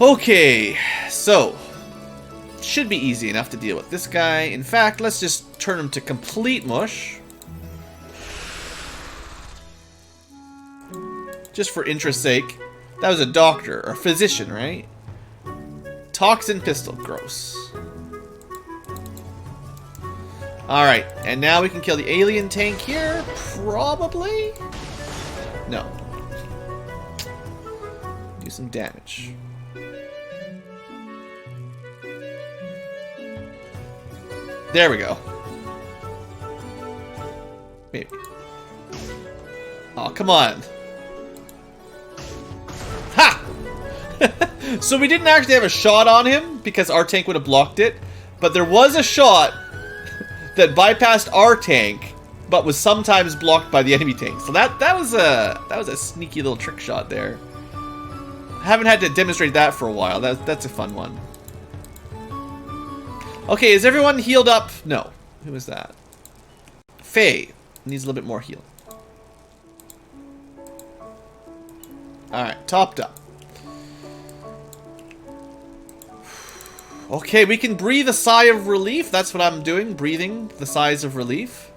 Okay, so. Should be easy enough to deal with this guy. In fact, let's just turn him to complete mush. Just for interest's sake. That was a doctor, or a physician, right? Toxin pistol, gross. Alright, and now we can kill the alien tank here? Probably? No. Do some damage. There we go. Maybe. Oh, come on. Ha! So we didn't actually have a shot on him because our tank would have blocked it, but there was a shot that bypassed our tank, but was sometimes blocked by the enemy tank. So that was a sneaky little trick shot there. I haven't had to demonstrate that for a while. That's a fun one. Okay, is everyone healed up? No. Who is that? Faye needs a little bit more healing. Alright, topped up. Okay, we can breathe a sigh of relief. That's what I'm doing, breathing the sighs of relief.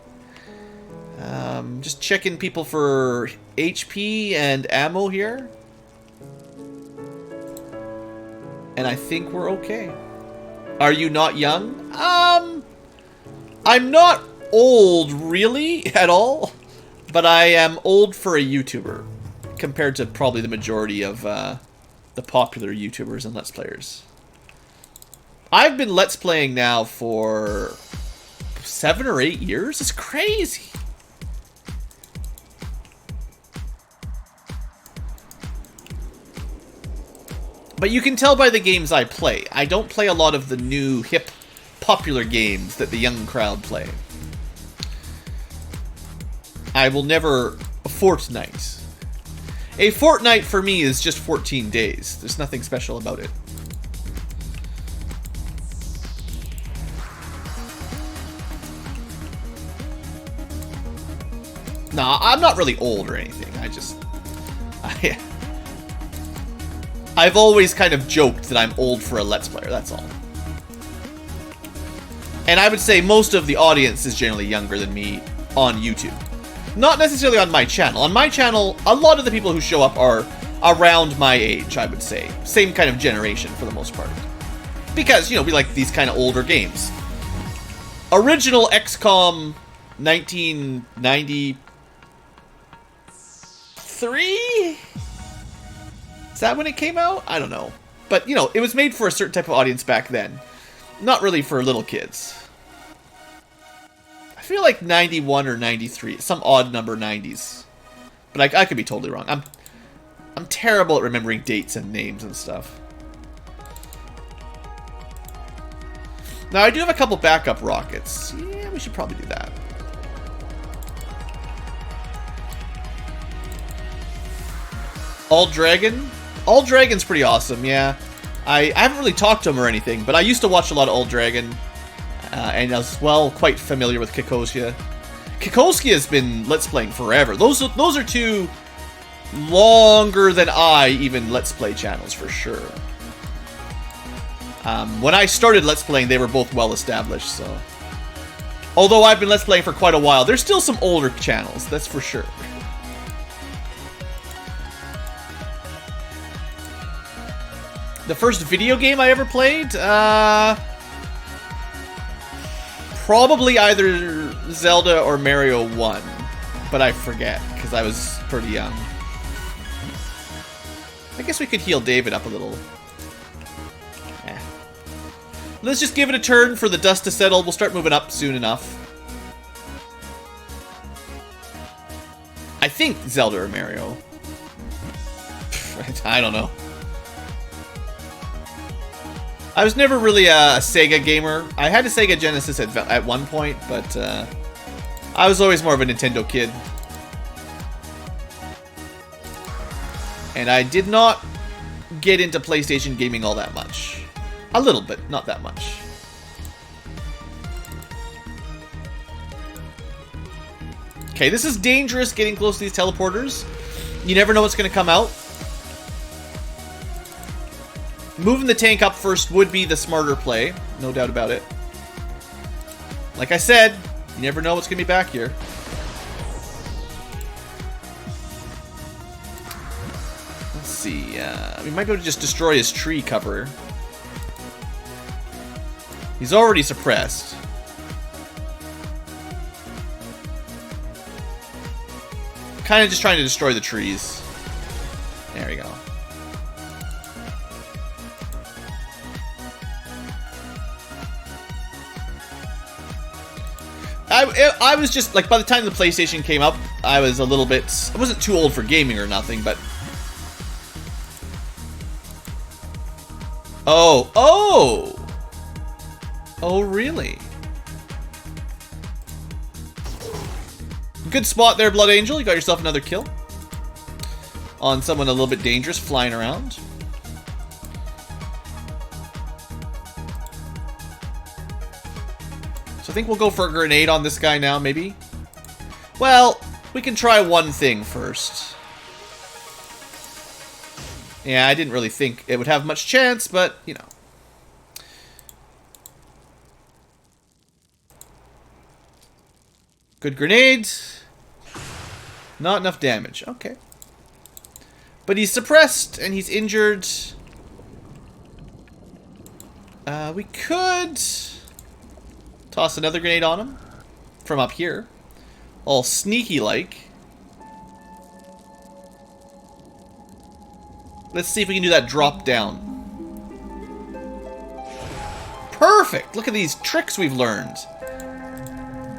Just checking people for HP and ammo here. And I think we're okay. Are you not young? I'm not old, really, at all. But I am old for a YouTuber. Compared to probably the majority of the popular YouTubers and Let's Players. I've been Let's Playing now for 7 or 8 years. It's crazy. But you can tell by the games I play. I don't play a lot of the new, hip, popular games that the young crowd play. I will never... A Fortnite. A fortnight for me is just 14 days. There's nothing special about it. Nah, I'm not really old or anything. I've always kind of joked that I'm old for a Let's Player, that's all. And I would say most of the audience is generally younger than me on YouTube. Not necessarily on my channel. On my channel, a lot of the people who show up are around my age, I would say. Same kind of generation for the most part. Because, you know, we like these kind of older games. Original XCOM 1993? Is that when it came out? I don't know. But, you know, it was made for a certain type of audience back then. not really for little kids. I feel like 91 or 93, some odd number 90s. But I could be totally wrong. I'm terrible at remembering dates and names and stuff. Now, I do have a couple backup rockets. Yeah, we should probably do that. All Dragon? All Dragon's pretty awesome, yeah. I haven't really talked to him or anything, but I used to watch a lot of All Dragon. And as well, quite familiar with Kikosia. Kikosia has been Let's Playing forever. Those are two longer than I even Let's Play channels, for sure. When I started Let's Playing, they were both well established, so... Although I've been Let's Playing for quite a while, there's still some older channels, that's for sure. The first video game I ever played? Probably either Zelda or Mario 1. But I forget, because I was pretty young. I guess we could heal David up a little. Let's just give it a turn for the dust to settle. We'll start moving up soon enough. I think Zelda or Mario. I don't know. I was never really a Sega gamer. I had a Sega Genesis at one point, but I was always more of a Nintendo kid. And I did not get into PlayStation gaming all that much. A little bit, not that much. Okay, this is dangerous getting close to these teleporters. You never know what's going to come out. Moving the tank up first would be the smarter play, no doubt about it. Like I said, you never know what's going to be back here. Let's see, we might be able to just destroy his tree cover. He's already suppressed. Kind of just trying to destroy the trees. There we go. I was just, like, by the time the PlayStation came up, I was a little bit... I wasn't too old for gaming or nothing, but... Oh! Oh! Oh, really? Good spot there, Blood Angel. You got yourself another kill. On someone a little bit dangerous, flying around. So I think we'll go for a grenade on this guy now, maybe? Well, we can try one thing first. Yeah, I didn't really think it would have much chance, but, you know. Good grenades. Not enough damage. Okay. But he's suppressed and he's injured. We could toss another grenade on him from up here. All sneaky-like. Let's see if we can do that drop down. Perfect! Look at these tricks we've learned.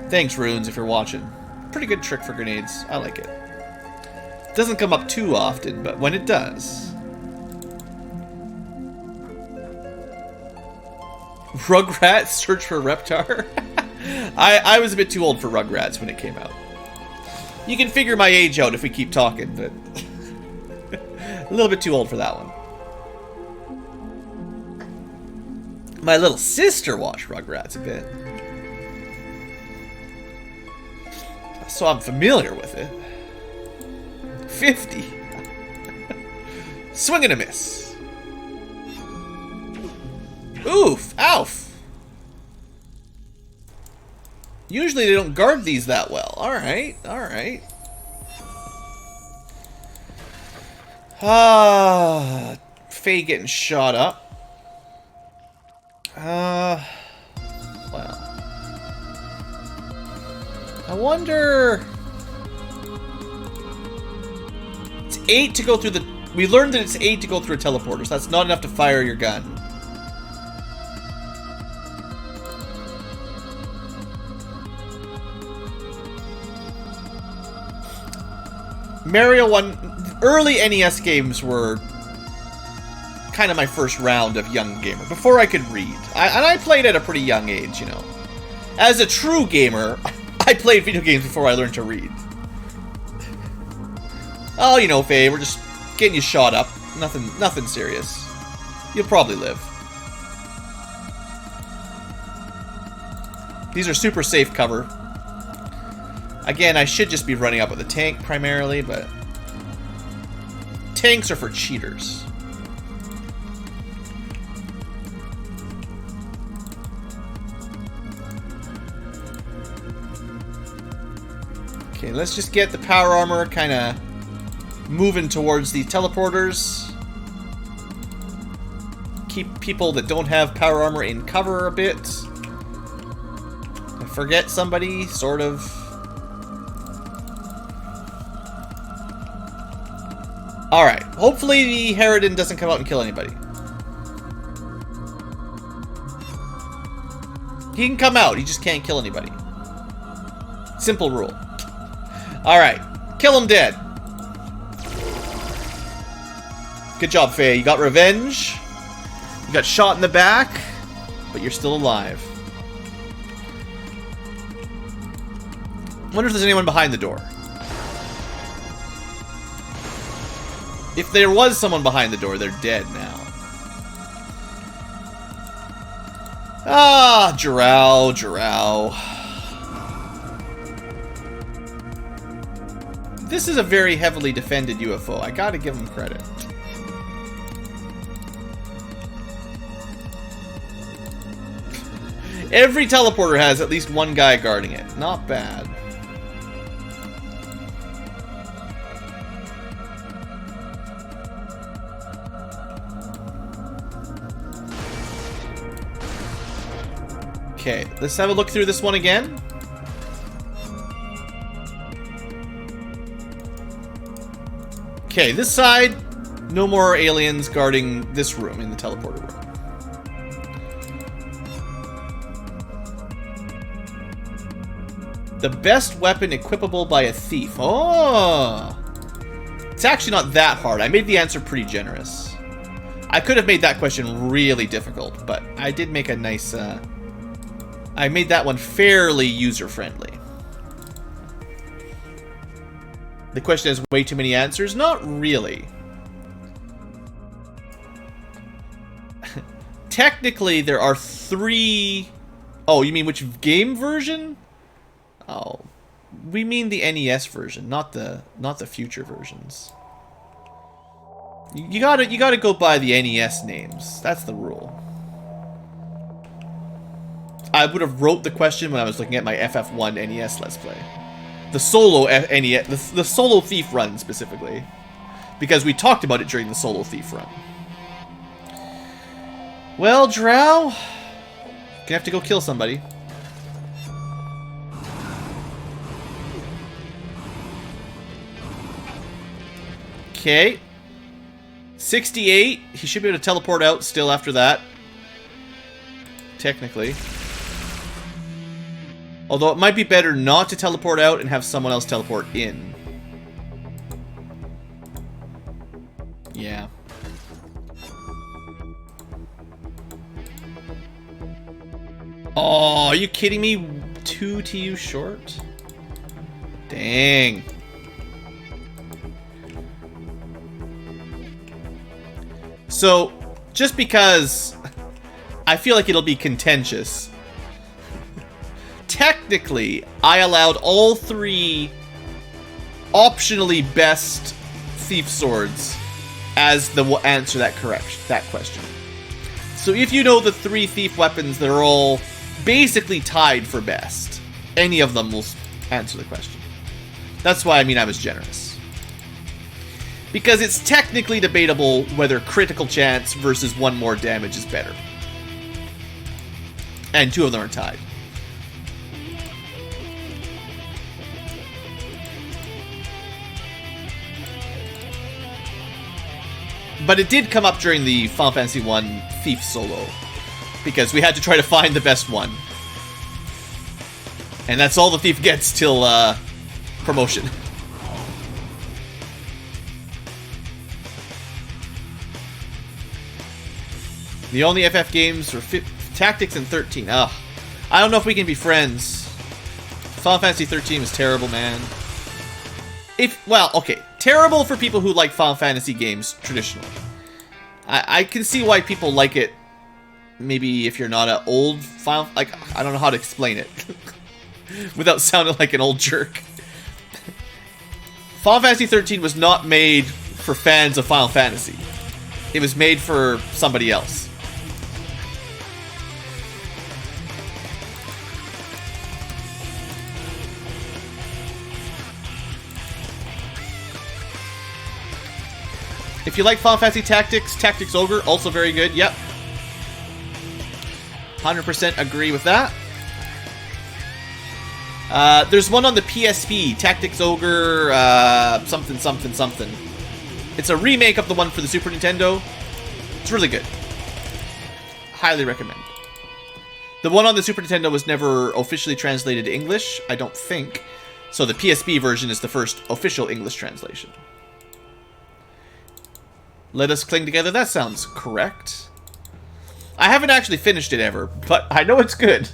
Thanks, Runes, if you're watching. Pretty good trick for grenades. I like it. Doesn't come up too often, but when it does... Rugrats Search for Reptar? I was a bit too old for Rugrats when it came out. You can figure my age out if we keep talking, but... a little bit too old for that one. My little sister watched Rugrats a bit. So I'm familiar with it. 50. Swing and a miss. Oof. Oof. Usually they don't guard these that well. Alright. Alright. Faye getting shot up. Well. I wonder... It's 8 to go through the... We learned that it's 8 to go through a teleporter, so that's not enough to fire your gun. Mario 1... Early NES games were kind of my first round of young gamer, before I could read. And I played at a pretty young age, you know. As a true gamer, I played video games before I learned to read. Oh, you know, Faye, we're just getting you shot up. Nothing serious. You'll probably live. These are super safe cover. Again, I should just be running up with the tank primarily, but... Tanks are for cheaters. Okay, let's just get the power armor kind of moving towards the teleporters. Keep people that don't have power armor in cover a bit. I forget somebody, sort of. Alright, hopefully the Harridan doesn't come out and kill anybody. He can come out, he just can't kill anybody. Simple rule. Alright, kill him dead. Good job, Faye. You got revenge. You got shot in the back, but you're still alive. Wonder if there's anyone behind the door. If there was someone behind the door, they're dead now. Ah, Jarrell, Jarrell. This is a very heavily defended UFO. I gotta give him credit. Every teleporter has at least one guy guarding it. Not bad. Okay, let's have a look through this one again. Okay, this side, no more aliens guarding this room in the teleporter room. The best weapon equipable by a thief. Oh! It's actually not that hard. I made the answer pretty generous. I could have made that question really difficult, but I did make a nice... I made that one fairly user-friendly. The question has way too many answers? Not really. Technically, there are 3... Oh, you mean which game version? Oh, we mean the NES version, not the future versions. You gotta go by the NES names. That's the rule. I would have wrote the question when I was looking at my FF1 NES Let's Play. The solo NES, the solo thief run specifically, because we talked about it during the solo thief run. Well, Drow, gonna have to go kill somebody. Okay. 68. He should be able to teleport out still after that. Technically. Although it might be better not to teleport out and have someone else teleport in. Yeah. Oh, are you kidding me? 2 TU short? Dang. So, just because I feel like it'll be contentious, technically, I allowed all 3 optionally best thief swords as the answer that question. So if you know the 3 thief weapons that are all basically tied for best, any of them will answer the question. That's why I mean I was generous. Because it's technically debatable whether critical chance versus 1 more damage is better. And 2 of them are tied. But it did come up during the Final Fantasy 1 Thief solo. Because we had to try to find the best one. And that's all the Thief gets till promotion. The only FF games were Tactics and 13. Ugh. I don't know if we can be friends. Final Fantasy 13 was terrible, man. Well, okay. Terrible for people who like Final Fantasy games traditionally. I can see why people like it. Maybe if you're not an old Final... Like, I don't know how to explain it. Without sounding like an old jerk. Final Fantasy 13 was not made for fans of Final Fantasy. It was made for somebody else. If you like Final Fantasy Tactics, Tactics Ogre, also very good. Yep. 100% agree with that. There's one on the PSP, Tactics Ogre, something, something, something. It's a remake of the one for the Super Nintendo. It's really good. Highly recommend. The one on the Super Nintendo was never officially translated to English, I don't think. So the PSP version is the first official English translation. Let Us Cling Together, that sounds correct. I haven't actually finished it ever, but I know it's good.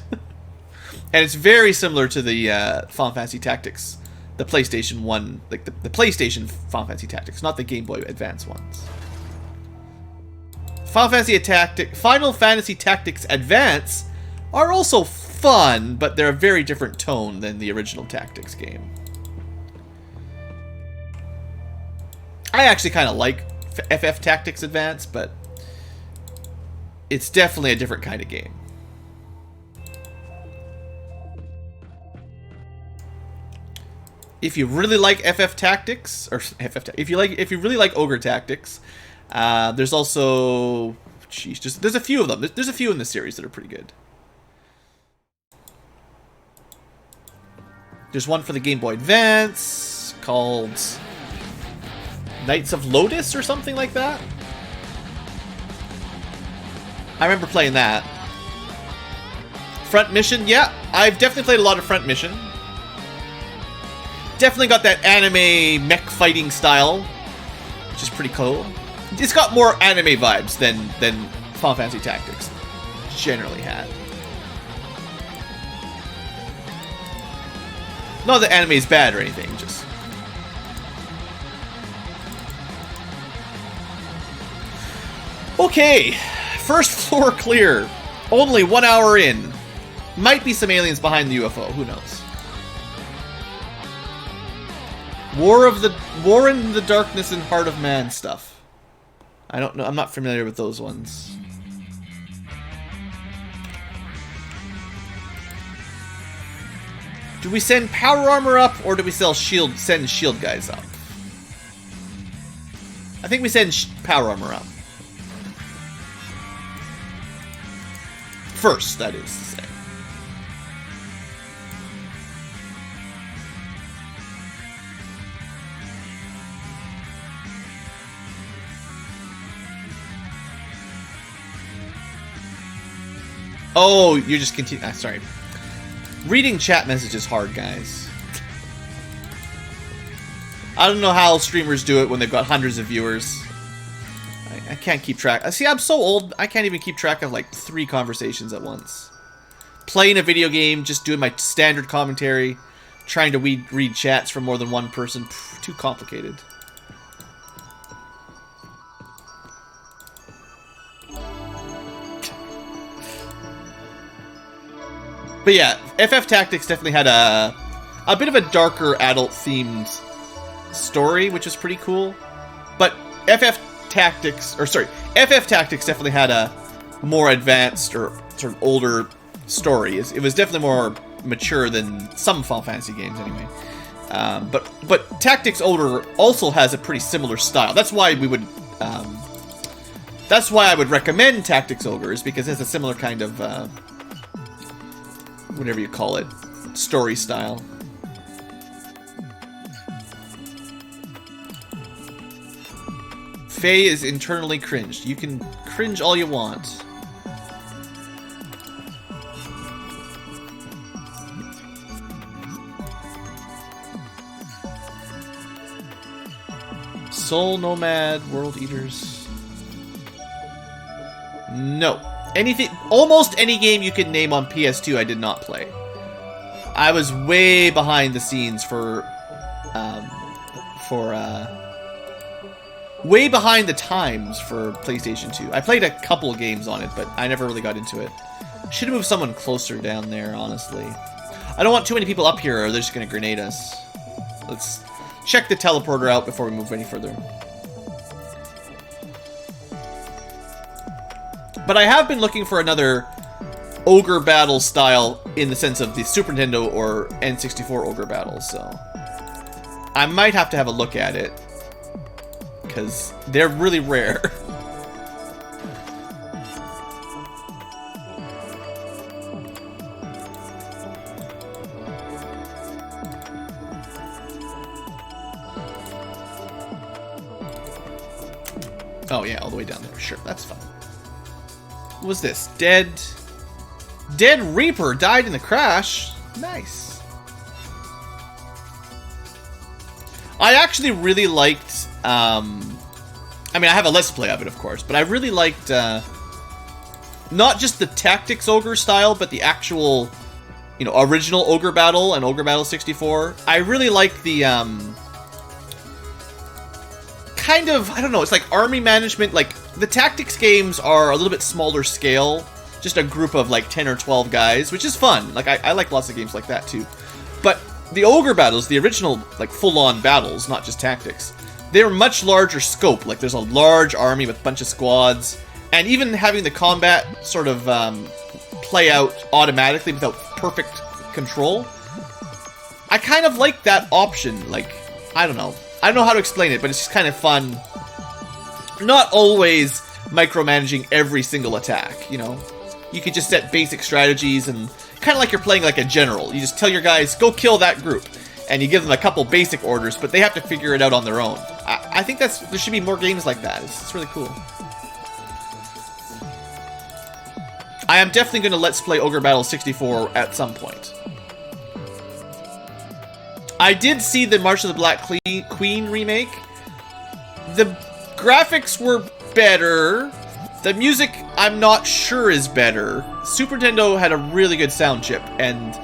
And it's very similar to the Final Fantasy Tactics, the PlayStation 1, like the PlayStation Final Fantasy Tactics, not the Game Boy Advance ones. Final Fantasy Tactics Advance are also fun, but they're a very different tone than the original Tactics game. I actually kind of like FF Tactics Advance, but it's definitely a different kind of game. If you really like FF Tactics, or if you really like Ogre Tactics, there's also, there's a few of them. There's a few in the series that are pretty good. There's one for the Game Boy Advance called Knights of Lotus or something like that. I remember playing that. Front Mission, yeah, I've definitely played a lot of Front Mission. Definitely got that anime mech fighting style, which is pretty cool. It's got more anime vibes than Final Fantasy Tactics generally had. Not that anime is bad or anything, just... Okay, first floor clear. Only 1 hour in. Might be some aliens behind the UFO, who knows. War in the Darkness and Heart of Man stuff. I don't know, I'm not familiar with those ones. Do we send power armor up, or do we send shield guys up? I think we send power armor up. First, that is to say. Oh, you're just continuing. Sorry. Reading chat messages is hard, guys. I don't know how streamers do it when they've got hundreds of viewers. I can't keep track. See, I'm so old, I can't even keep track of like 3 conversations at once. Playing a video game, just doing my standard commentary, trying to read chats from more than one person. Too complicated. But yeah, FF Tactics definitely had a bit of a darker adult-themed story, which is pretty cool. But FF Tactics definitely had a more advanced or sort of older story. It was definitely more mature than some Final Fantasy games, anyway. But Tactics Ogre also has a pretty similar style. That's why we would. That's why I would recommend Tactics Ogre, is because it has a similar kind of whatever you call it, story style. Faye is internally cringed. You can cringe all you want. Soul Nomad, World Eaters. No. Anything, almost any game you can name on PS2 I did not play. I was way behind the scenes way behind the times for PlayStation 2. I played a couple games on it, but I never really got into it. Should have moved someone closer down there, honestly. I don't want too many people up here or they're just going to grenade us. Let's check the teleporter out before we move any further. But I have been looking for another ogre battle style in the sense of the Super Nintendo or N64 ogre battles, so I might have to have a look at it because they're really rare. Oh yeah, all the way down there. Sure, that's fine. What was this? Dead Reaper died in the crash. Nice. I actually really liked, I mean, I have a Let's Play of it, of course, but I really liked, not just the Tactics Ogre style, but the actual, you know, original Ogre Battle and Ogre Battle 64. I really liked the, kind of, I don't know, it's like army management. Like, the tactics games are a little bit smaller scale, just a group of like 10 or 12 guys, which is fun. Like, I like lots of games like that too. But the ogre battles, the original like full-on battles, not just tactics, they're much larger scope. Like, there's a large army with a bunch of squads, and even having the combat sort of play out automatically without perfect control, I kind of like that option. Like, I don't know how to explain it, but it's just kind of fun. Not always micromanaging every single attack, you know? You could just set basic strategies and kind of like you're playing like a general. You just tell your guys, go kill that group. And you give them a couple basic orders, but they have to figure it out on their own. I think there should be more games like that. It's really cool. I am definitely going to Let's Play Ogre Battle 64 at some point. I did see the March of the Black Queen remake. The graphics were better. The music, I'm not sure is better. Super Nintendo had a really good sound chip, and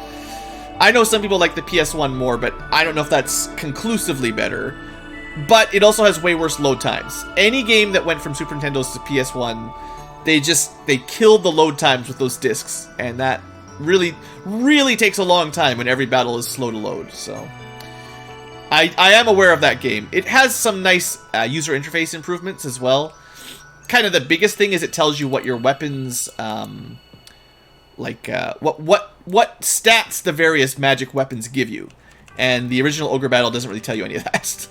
I know some people like the PS1 more, but I don't know if that's conclusively better. But it also has way worse load times. Any game that went from Super Nintendo's to PS1, they killed the load times with those discs, and that really, really takes a long time when every battle is slow to load, so I am aware of that game. It has some nice user interface improvements as well. Kind of the biggest thing is it tells you what your weapons, what stats the various magic weapons give you. And the original Ogre Battle doesn't really tell you any of that.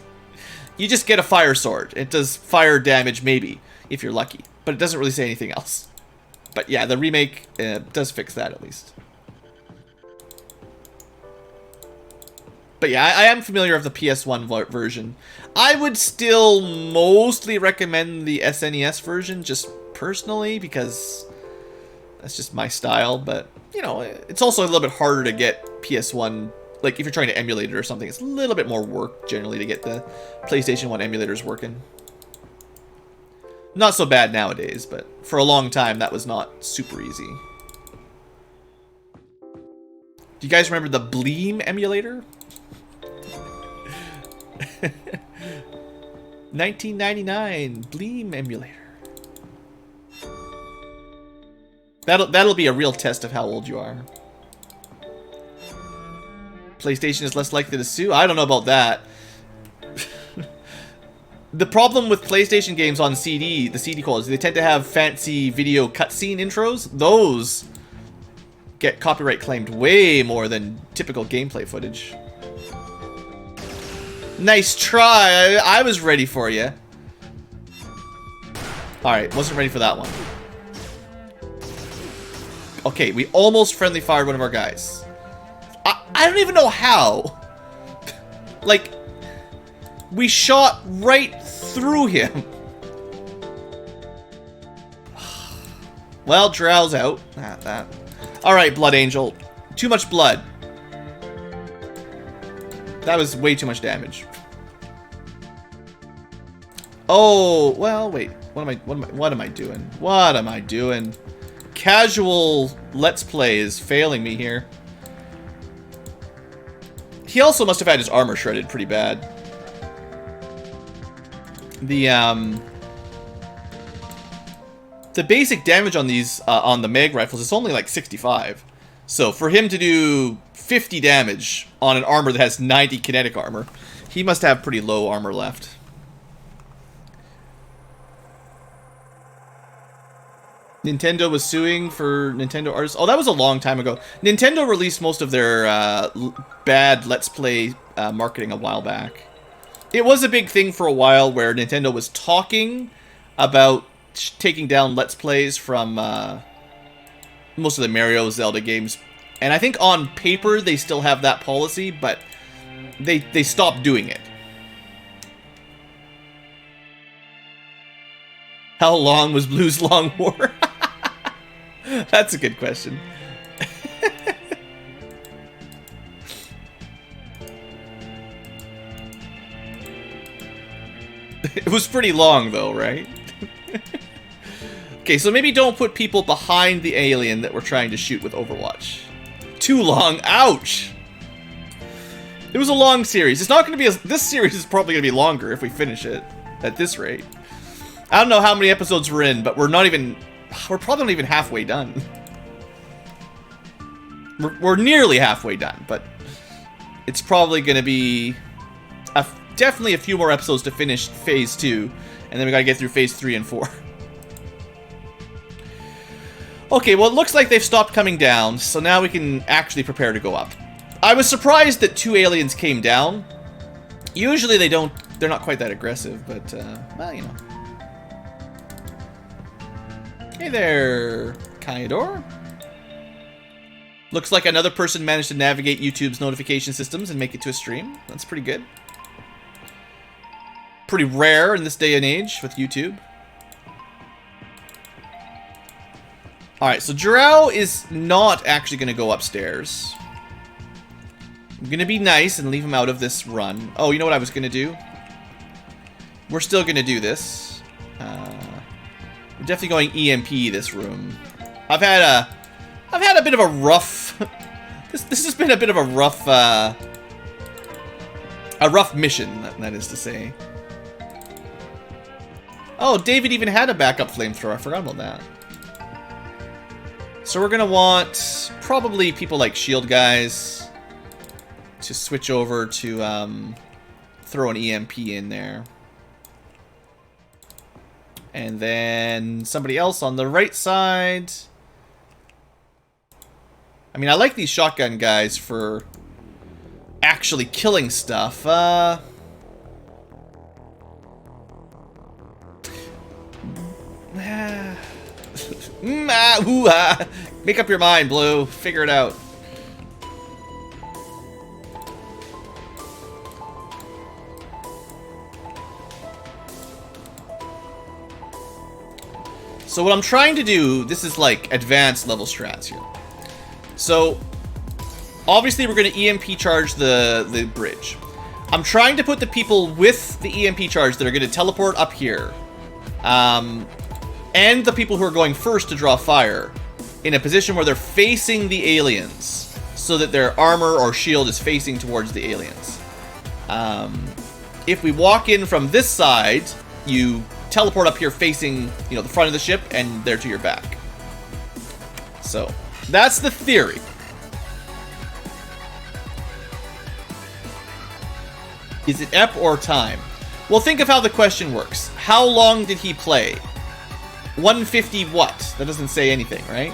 You just get a fire sword. It does fire damage, maybe, if you're lucky. But it doesn't really say anything else. But yeah, the remake does fix that, at least. But yeah, I am familiar with the PS1 version. I would still mostly recommend the SNES version, just personally, because that's just my style. But, you know, it's also a little bit harder to get PS1. Like, if you're trying to emulate it or something, it's a little bit more work, generally, to get the PlayStation 1 emulators working. Not so bad nowadays, but for a long time, that was not super easy. Do you guys remember the Bleem emulator? 1999 Bleem emulator. That'll be a real test of how old you are. PlayStation is less likely to sue? I don't know about that. The problem with PlayStation games on CD, the CD quality, they tend to have fancy video cutscene intros. Those get copyright claimed way more than typical gameplay footage. Nice try. I was ready for you. Alright, wasn't ready for that one. Okay, we almost friendly fired one of our guys. I don't even know how. Like, we shot right through him. Well, Drow's out. Alright, Blood Angel. Too much blood. That was way too much damage. Oh, well, wait. What am I doing? What am I doing? Casual Let's Play is failing me here. He also must have had his armor shredded pretty bad. The basic damage on these, on the mag rifles is only like 65. So for him to do 50 damage on an armor that has 90 kinetic armor, he must have pretty low armor left. Nintendo was suing for Nintendo artists. Oh, that was a long time ago. Nintendo released most of their bad Let's Play marketing a while back. It was a big thing for a while where Nintendo was talking about taking down Let's Plays from most of the Mario, Zelda games. And I think on paper they still have that policy, but they stopped doing it. How long was Blue's Long War? That's a good question. It was pretty long, though, right? Okay, so maybe don't put people behind the alien that we're trying to shoot with Overwatch. Too long. Ouch! It was a long series. It's not going to be this series is probably going to be longer if we finish it at this rate. I don't know how many episodes we're in, but we're probably not even halfway done. We're nearly halfway done, but it's probably going to be definitely a few more episodes to finish Phase 2, and then we got to get through Phase 3 and 4. Okay, well, it looks like they've stopped coming down, so now we can actually prepare to go up. I was surprised that 2 aliens came down. Usually they're not quite that aggressive, but, well, you know. Hey there, Kaidor. Looks like another person managed to navigate YouTube's notification systems and make it to a stream. That's pretty good. Pretty rare in this day and age with YouTube. Alright, so Jarrell is not actually going to go upstairs. I'm going to be nice and leave him out of this run. Oh, you know what I was going to do? We're still going to do this. We're definitely going EMP this room. I've had a bit of a rough... this has been a bit of a rough mission, that is to say. Oh, David even had a backup flamethrower. I forgot about that. So we're gonna want probably people like shield guys to switch over to throw an EMP in there. And then somebody else on the right side. I mean, I like these shotgun guys for actually killing stuff. Make up your mind, Blue. Figure it out. So what I'm trying to do, this is like advanced level strats here. So obviously we're going to EMP charge the bridge. I'm trying to put the people with the EMP charge that are going to teleport up here. And the people who are going first to draw fire in a position where they're facing the aliens so that their armor or shield is facing towards the aliens. If we walk in from this side, you teleport up here facing, you know, the front of the ship and they're to your back. So that's the theory. Is it ep or time? Well, think of how the question works. How long did he play? 150 what? That doesn't say anything, right?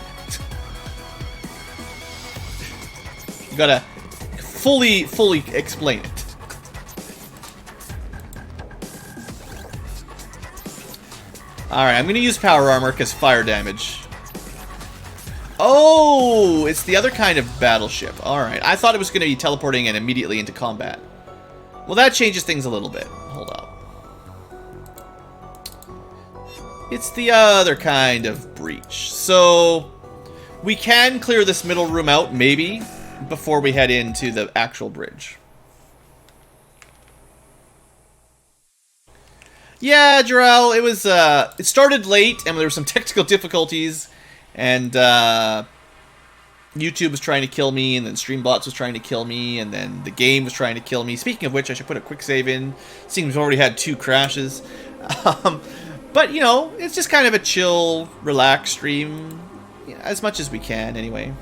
You gotta fully explain it. Alright, I'm gonna use power armor because fire damage. Oh, it's the other kind of battleship. Alright, I thought it was gonna be teleporting and immediately into combat. Well, that changes things a little bit. Hold up. It's the other kind of breach. So, we can clear this middle room out, maybe, before we head into the actual bridge. Yeah, Jarrell, it was, it started late, and there were some technical difficulties, and, YouTube was trying to kill me, and then Streambots was trying to kill me, and then the game was trying to kill me. Speaking of which, I should put a quick save in, seeing we've already had 2 crashes. But, you know, it's just kind of a chill, relaxed stream, as much as we can, anyway.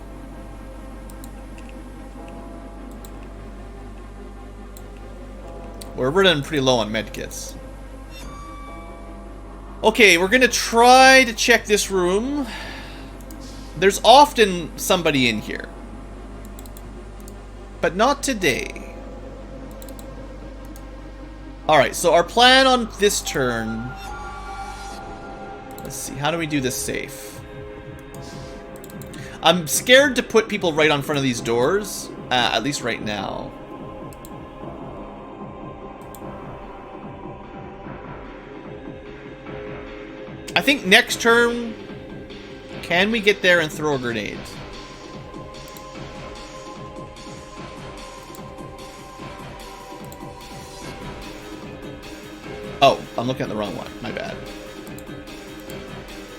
We're running pretty low on medkits. Okay, we're gonna try to check this room. There's often somebody in here. But not today. Alright, so our plan on this turn... Let's see, how do we do this safe? I'm scared to put people right on front of these doors, at least right now. I think next turn, can we get there and throw a grenade? Oh, I'm looking at the wrong one. My bad.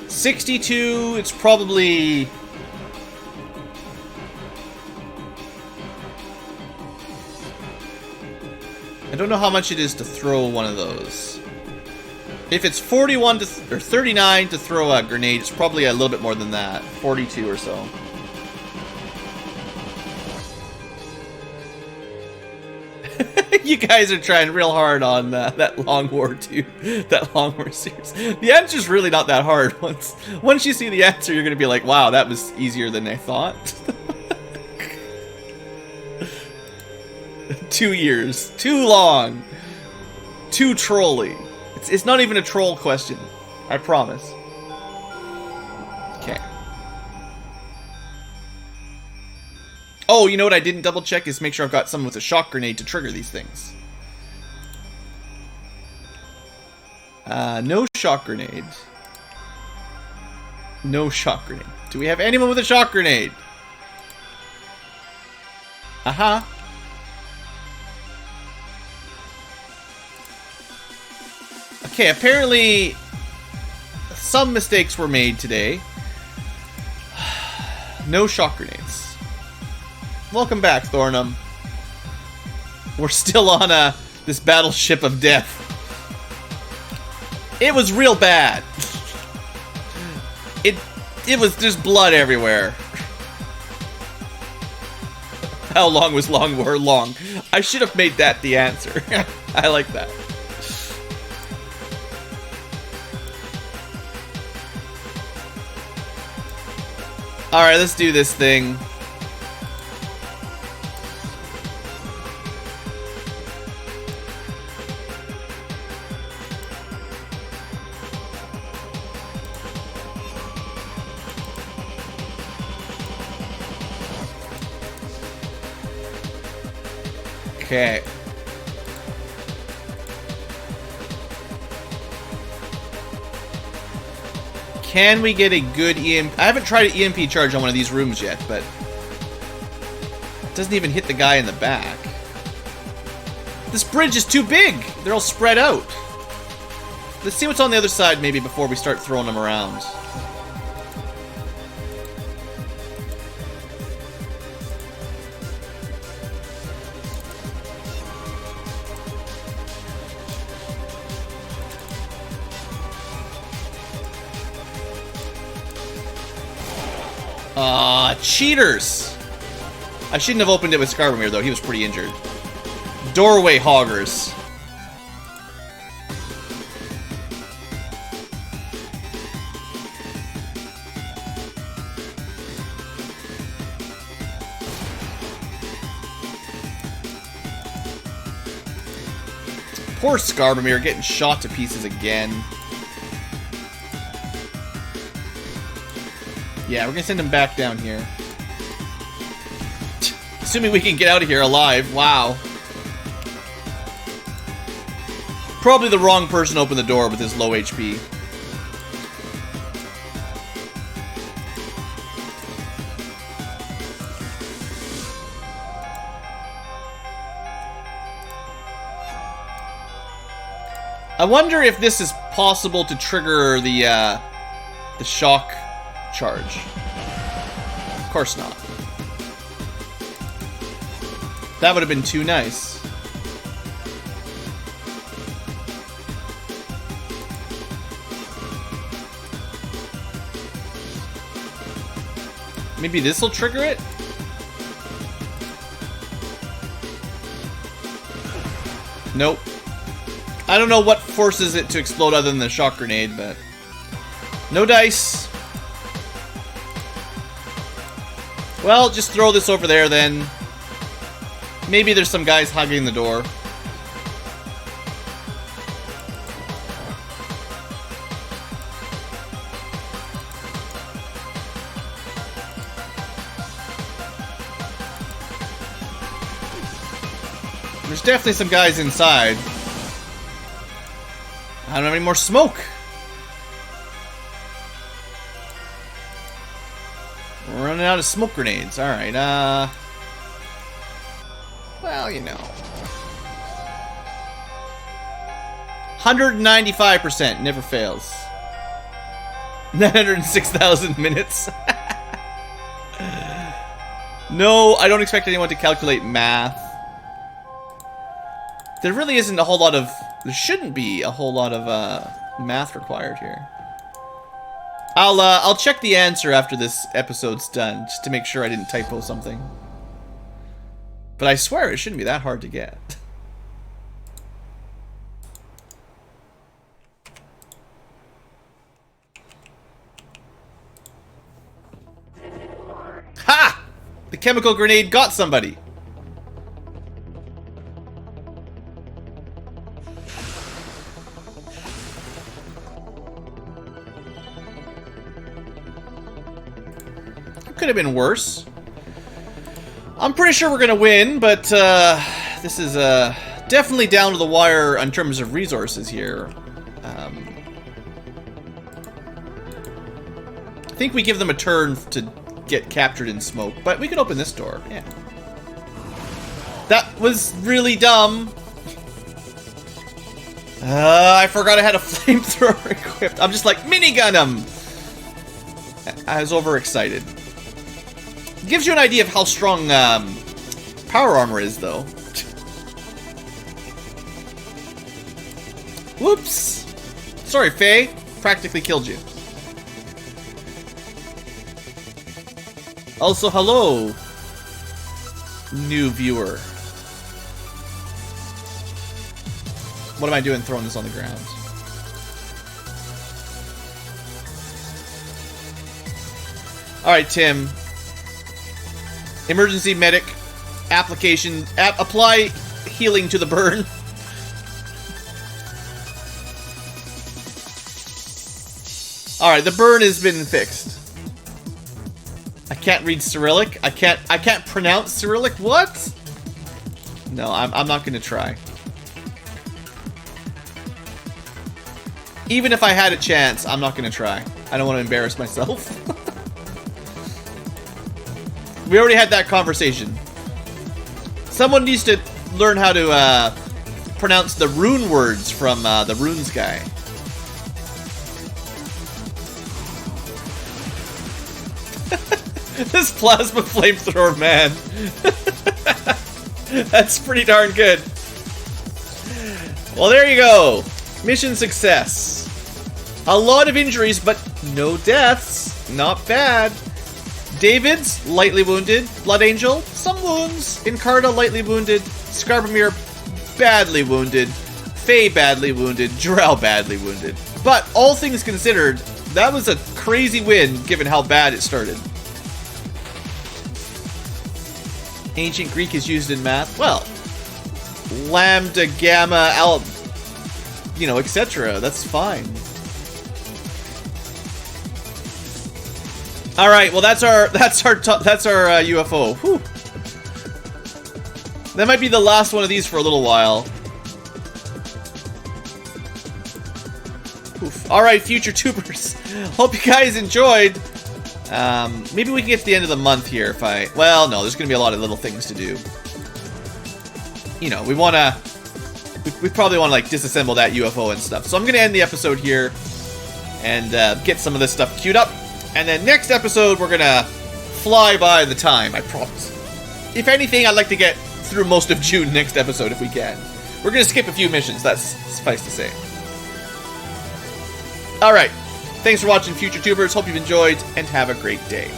62, it's probably... I don't know how much it is to throw one of those. If it's 41 to or 39 to throw a grenade, it's probably a little bit more than that. 42 or so. You guys are trying real hard on that Long War 2, that Long War series. The answer's really not that hard. Once you see the answer, you're gonna be like, "Wow, that was easier than I thought." 2 years, too long, too trolly. It's not even a troll question, I promise. Okay. Oh, you know what I didn't double check is make sure I've got someone with a shock grenade to trigger these things. No shock grenade. No shock grenade. Do we have anyone with a shock grenade? Uh-huh. Okay, apparently some mistakes were made today. No shock grenades. Welcome back, Thornum. We're still on this battleship of death. It was real bad. It was just blood everywhere. How long was Long War long? I should have made that the answer. I like that. Alright, let's do this thing. Okay. Can we get a good EMP? I haven't tried an EMP charge on one of these rooms yet, but it doesn't even hit the guy in the back. This bridge is too big. They're all spread out. Let's see what's on the other side maybe before we start throwing them around. Cheaters! I shouldn't have opened it with Skarbamir, though. He was pretty injured. Doorway hoggers. Poor Skarbamir getting shot to pieces again. Yeah, we're gonna send him back down here. Assuming we can get out of here alive. Wow. Probably the wrong person opened the door with his low HP. I wonder if this is possible to trigger the shock charge. Of course not. That would have been too nice. Maybe this will trigger it? Nope. I don't know what forces it to explode other than the shock grenade, but... No dice. Well, just throw this over there then. Maybe there's some guys hugging the door. There's definitely some guys inside. I don't have any more smoke. We're running out of smoke grenades. Alright, well, you know. 195%, never fails. 906,000 minutes. No, I don't expect anyone to calculate math. There really isn't a whole lot of... There shouldn't be a whole lot of math required here. I'll check the answer after this episode's done, just to make sure I didn't typo something. But I swear it shouldn't be that hard to get. Ha! The chemical grenade got somebody. Could have been worse. I'm pretty sure we're gonna win, but this is definitely down to the wire in terms of resources here. I think we give them a turn to get captured in smoke, but we can open this door. Yeah. That was really dumb. I forgot I had a flamethrower equipped. I'm just like, minigun him! I was overexcited. Gives you an idea of how strong power armor is, though. Whoops! Sorry, Faye. Practically killed you. Also, hello, new viewer. What am I doing throwing this on the ground? Alright, Tim. Emergency medic application. Apply healing to the burn. Alright, the burn has been fixed. I can't read Cyrillic. I can't pronounce Cyrillic. What? No, I'm not gonna try. Even if I had a chance, I'm not gonna try. I don't want to embarrass myself. We already had that conversation. Someone needs to learn how to pronounce the rune words from the runes guy. This plasma flamethrower, man. That's pretty darn good. Well, there you go. Mission success. A lot of injuries, but no deaths. Not bad. David's lightly wounded. Blood Angel, some wounds. Incarta, lightly wounded. Scarbamir, badly wounded. Faye, badly wounded. Jarrell, badly wounded. But all things considered, that was a crazy win given how bad it started. Ancient Greek is used in math. Well, lambda, gamma, etc. That's fine. All right. Well, that's our UFO. Whew. That might be the last one of these for a little while. Oof. All right, future tubers. Hope you guys enjoyed. Maybe we can get to the end of the month here if I... Well, no, there's going to be a lot of little things to do. You know, we want we probably want to, like, disassemble that UFO and stuff. So I'm going to end the episode here and get some of this stuff queued up. And then next episode, we're going to fly by the time, I promise. If anything, I'd like to get through most of June next episode if we can. We're going to skip a few missions, that's suffice to say. Alright, thanks for watching, Future Tubers. Hope you've enjoyed, and have a great day.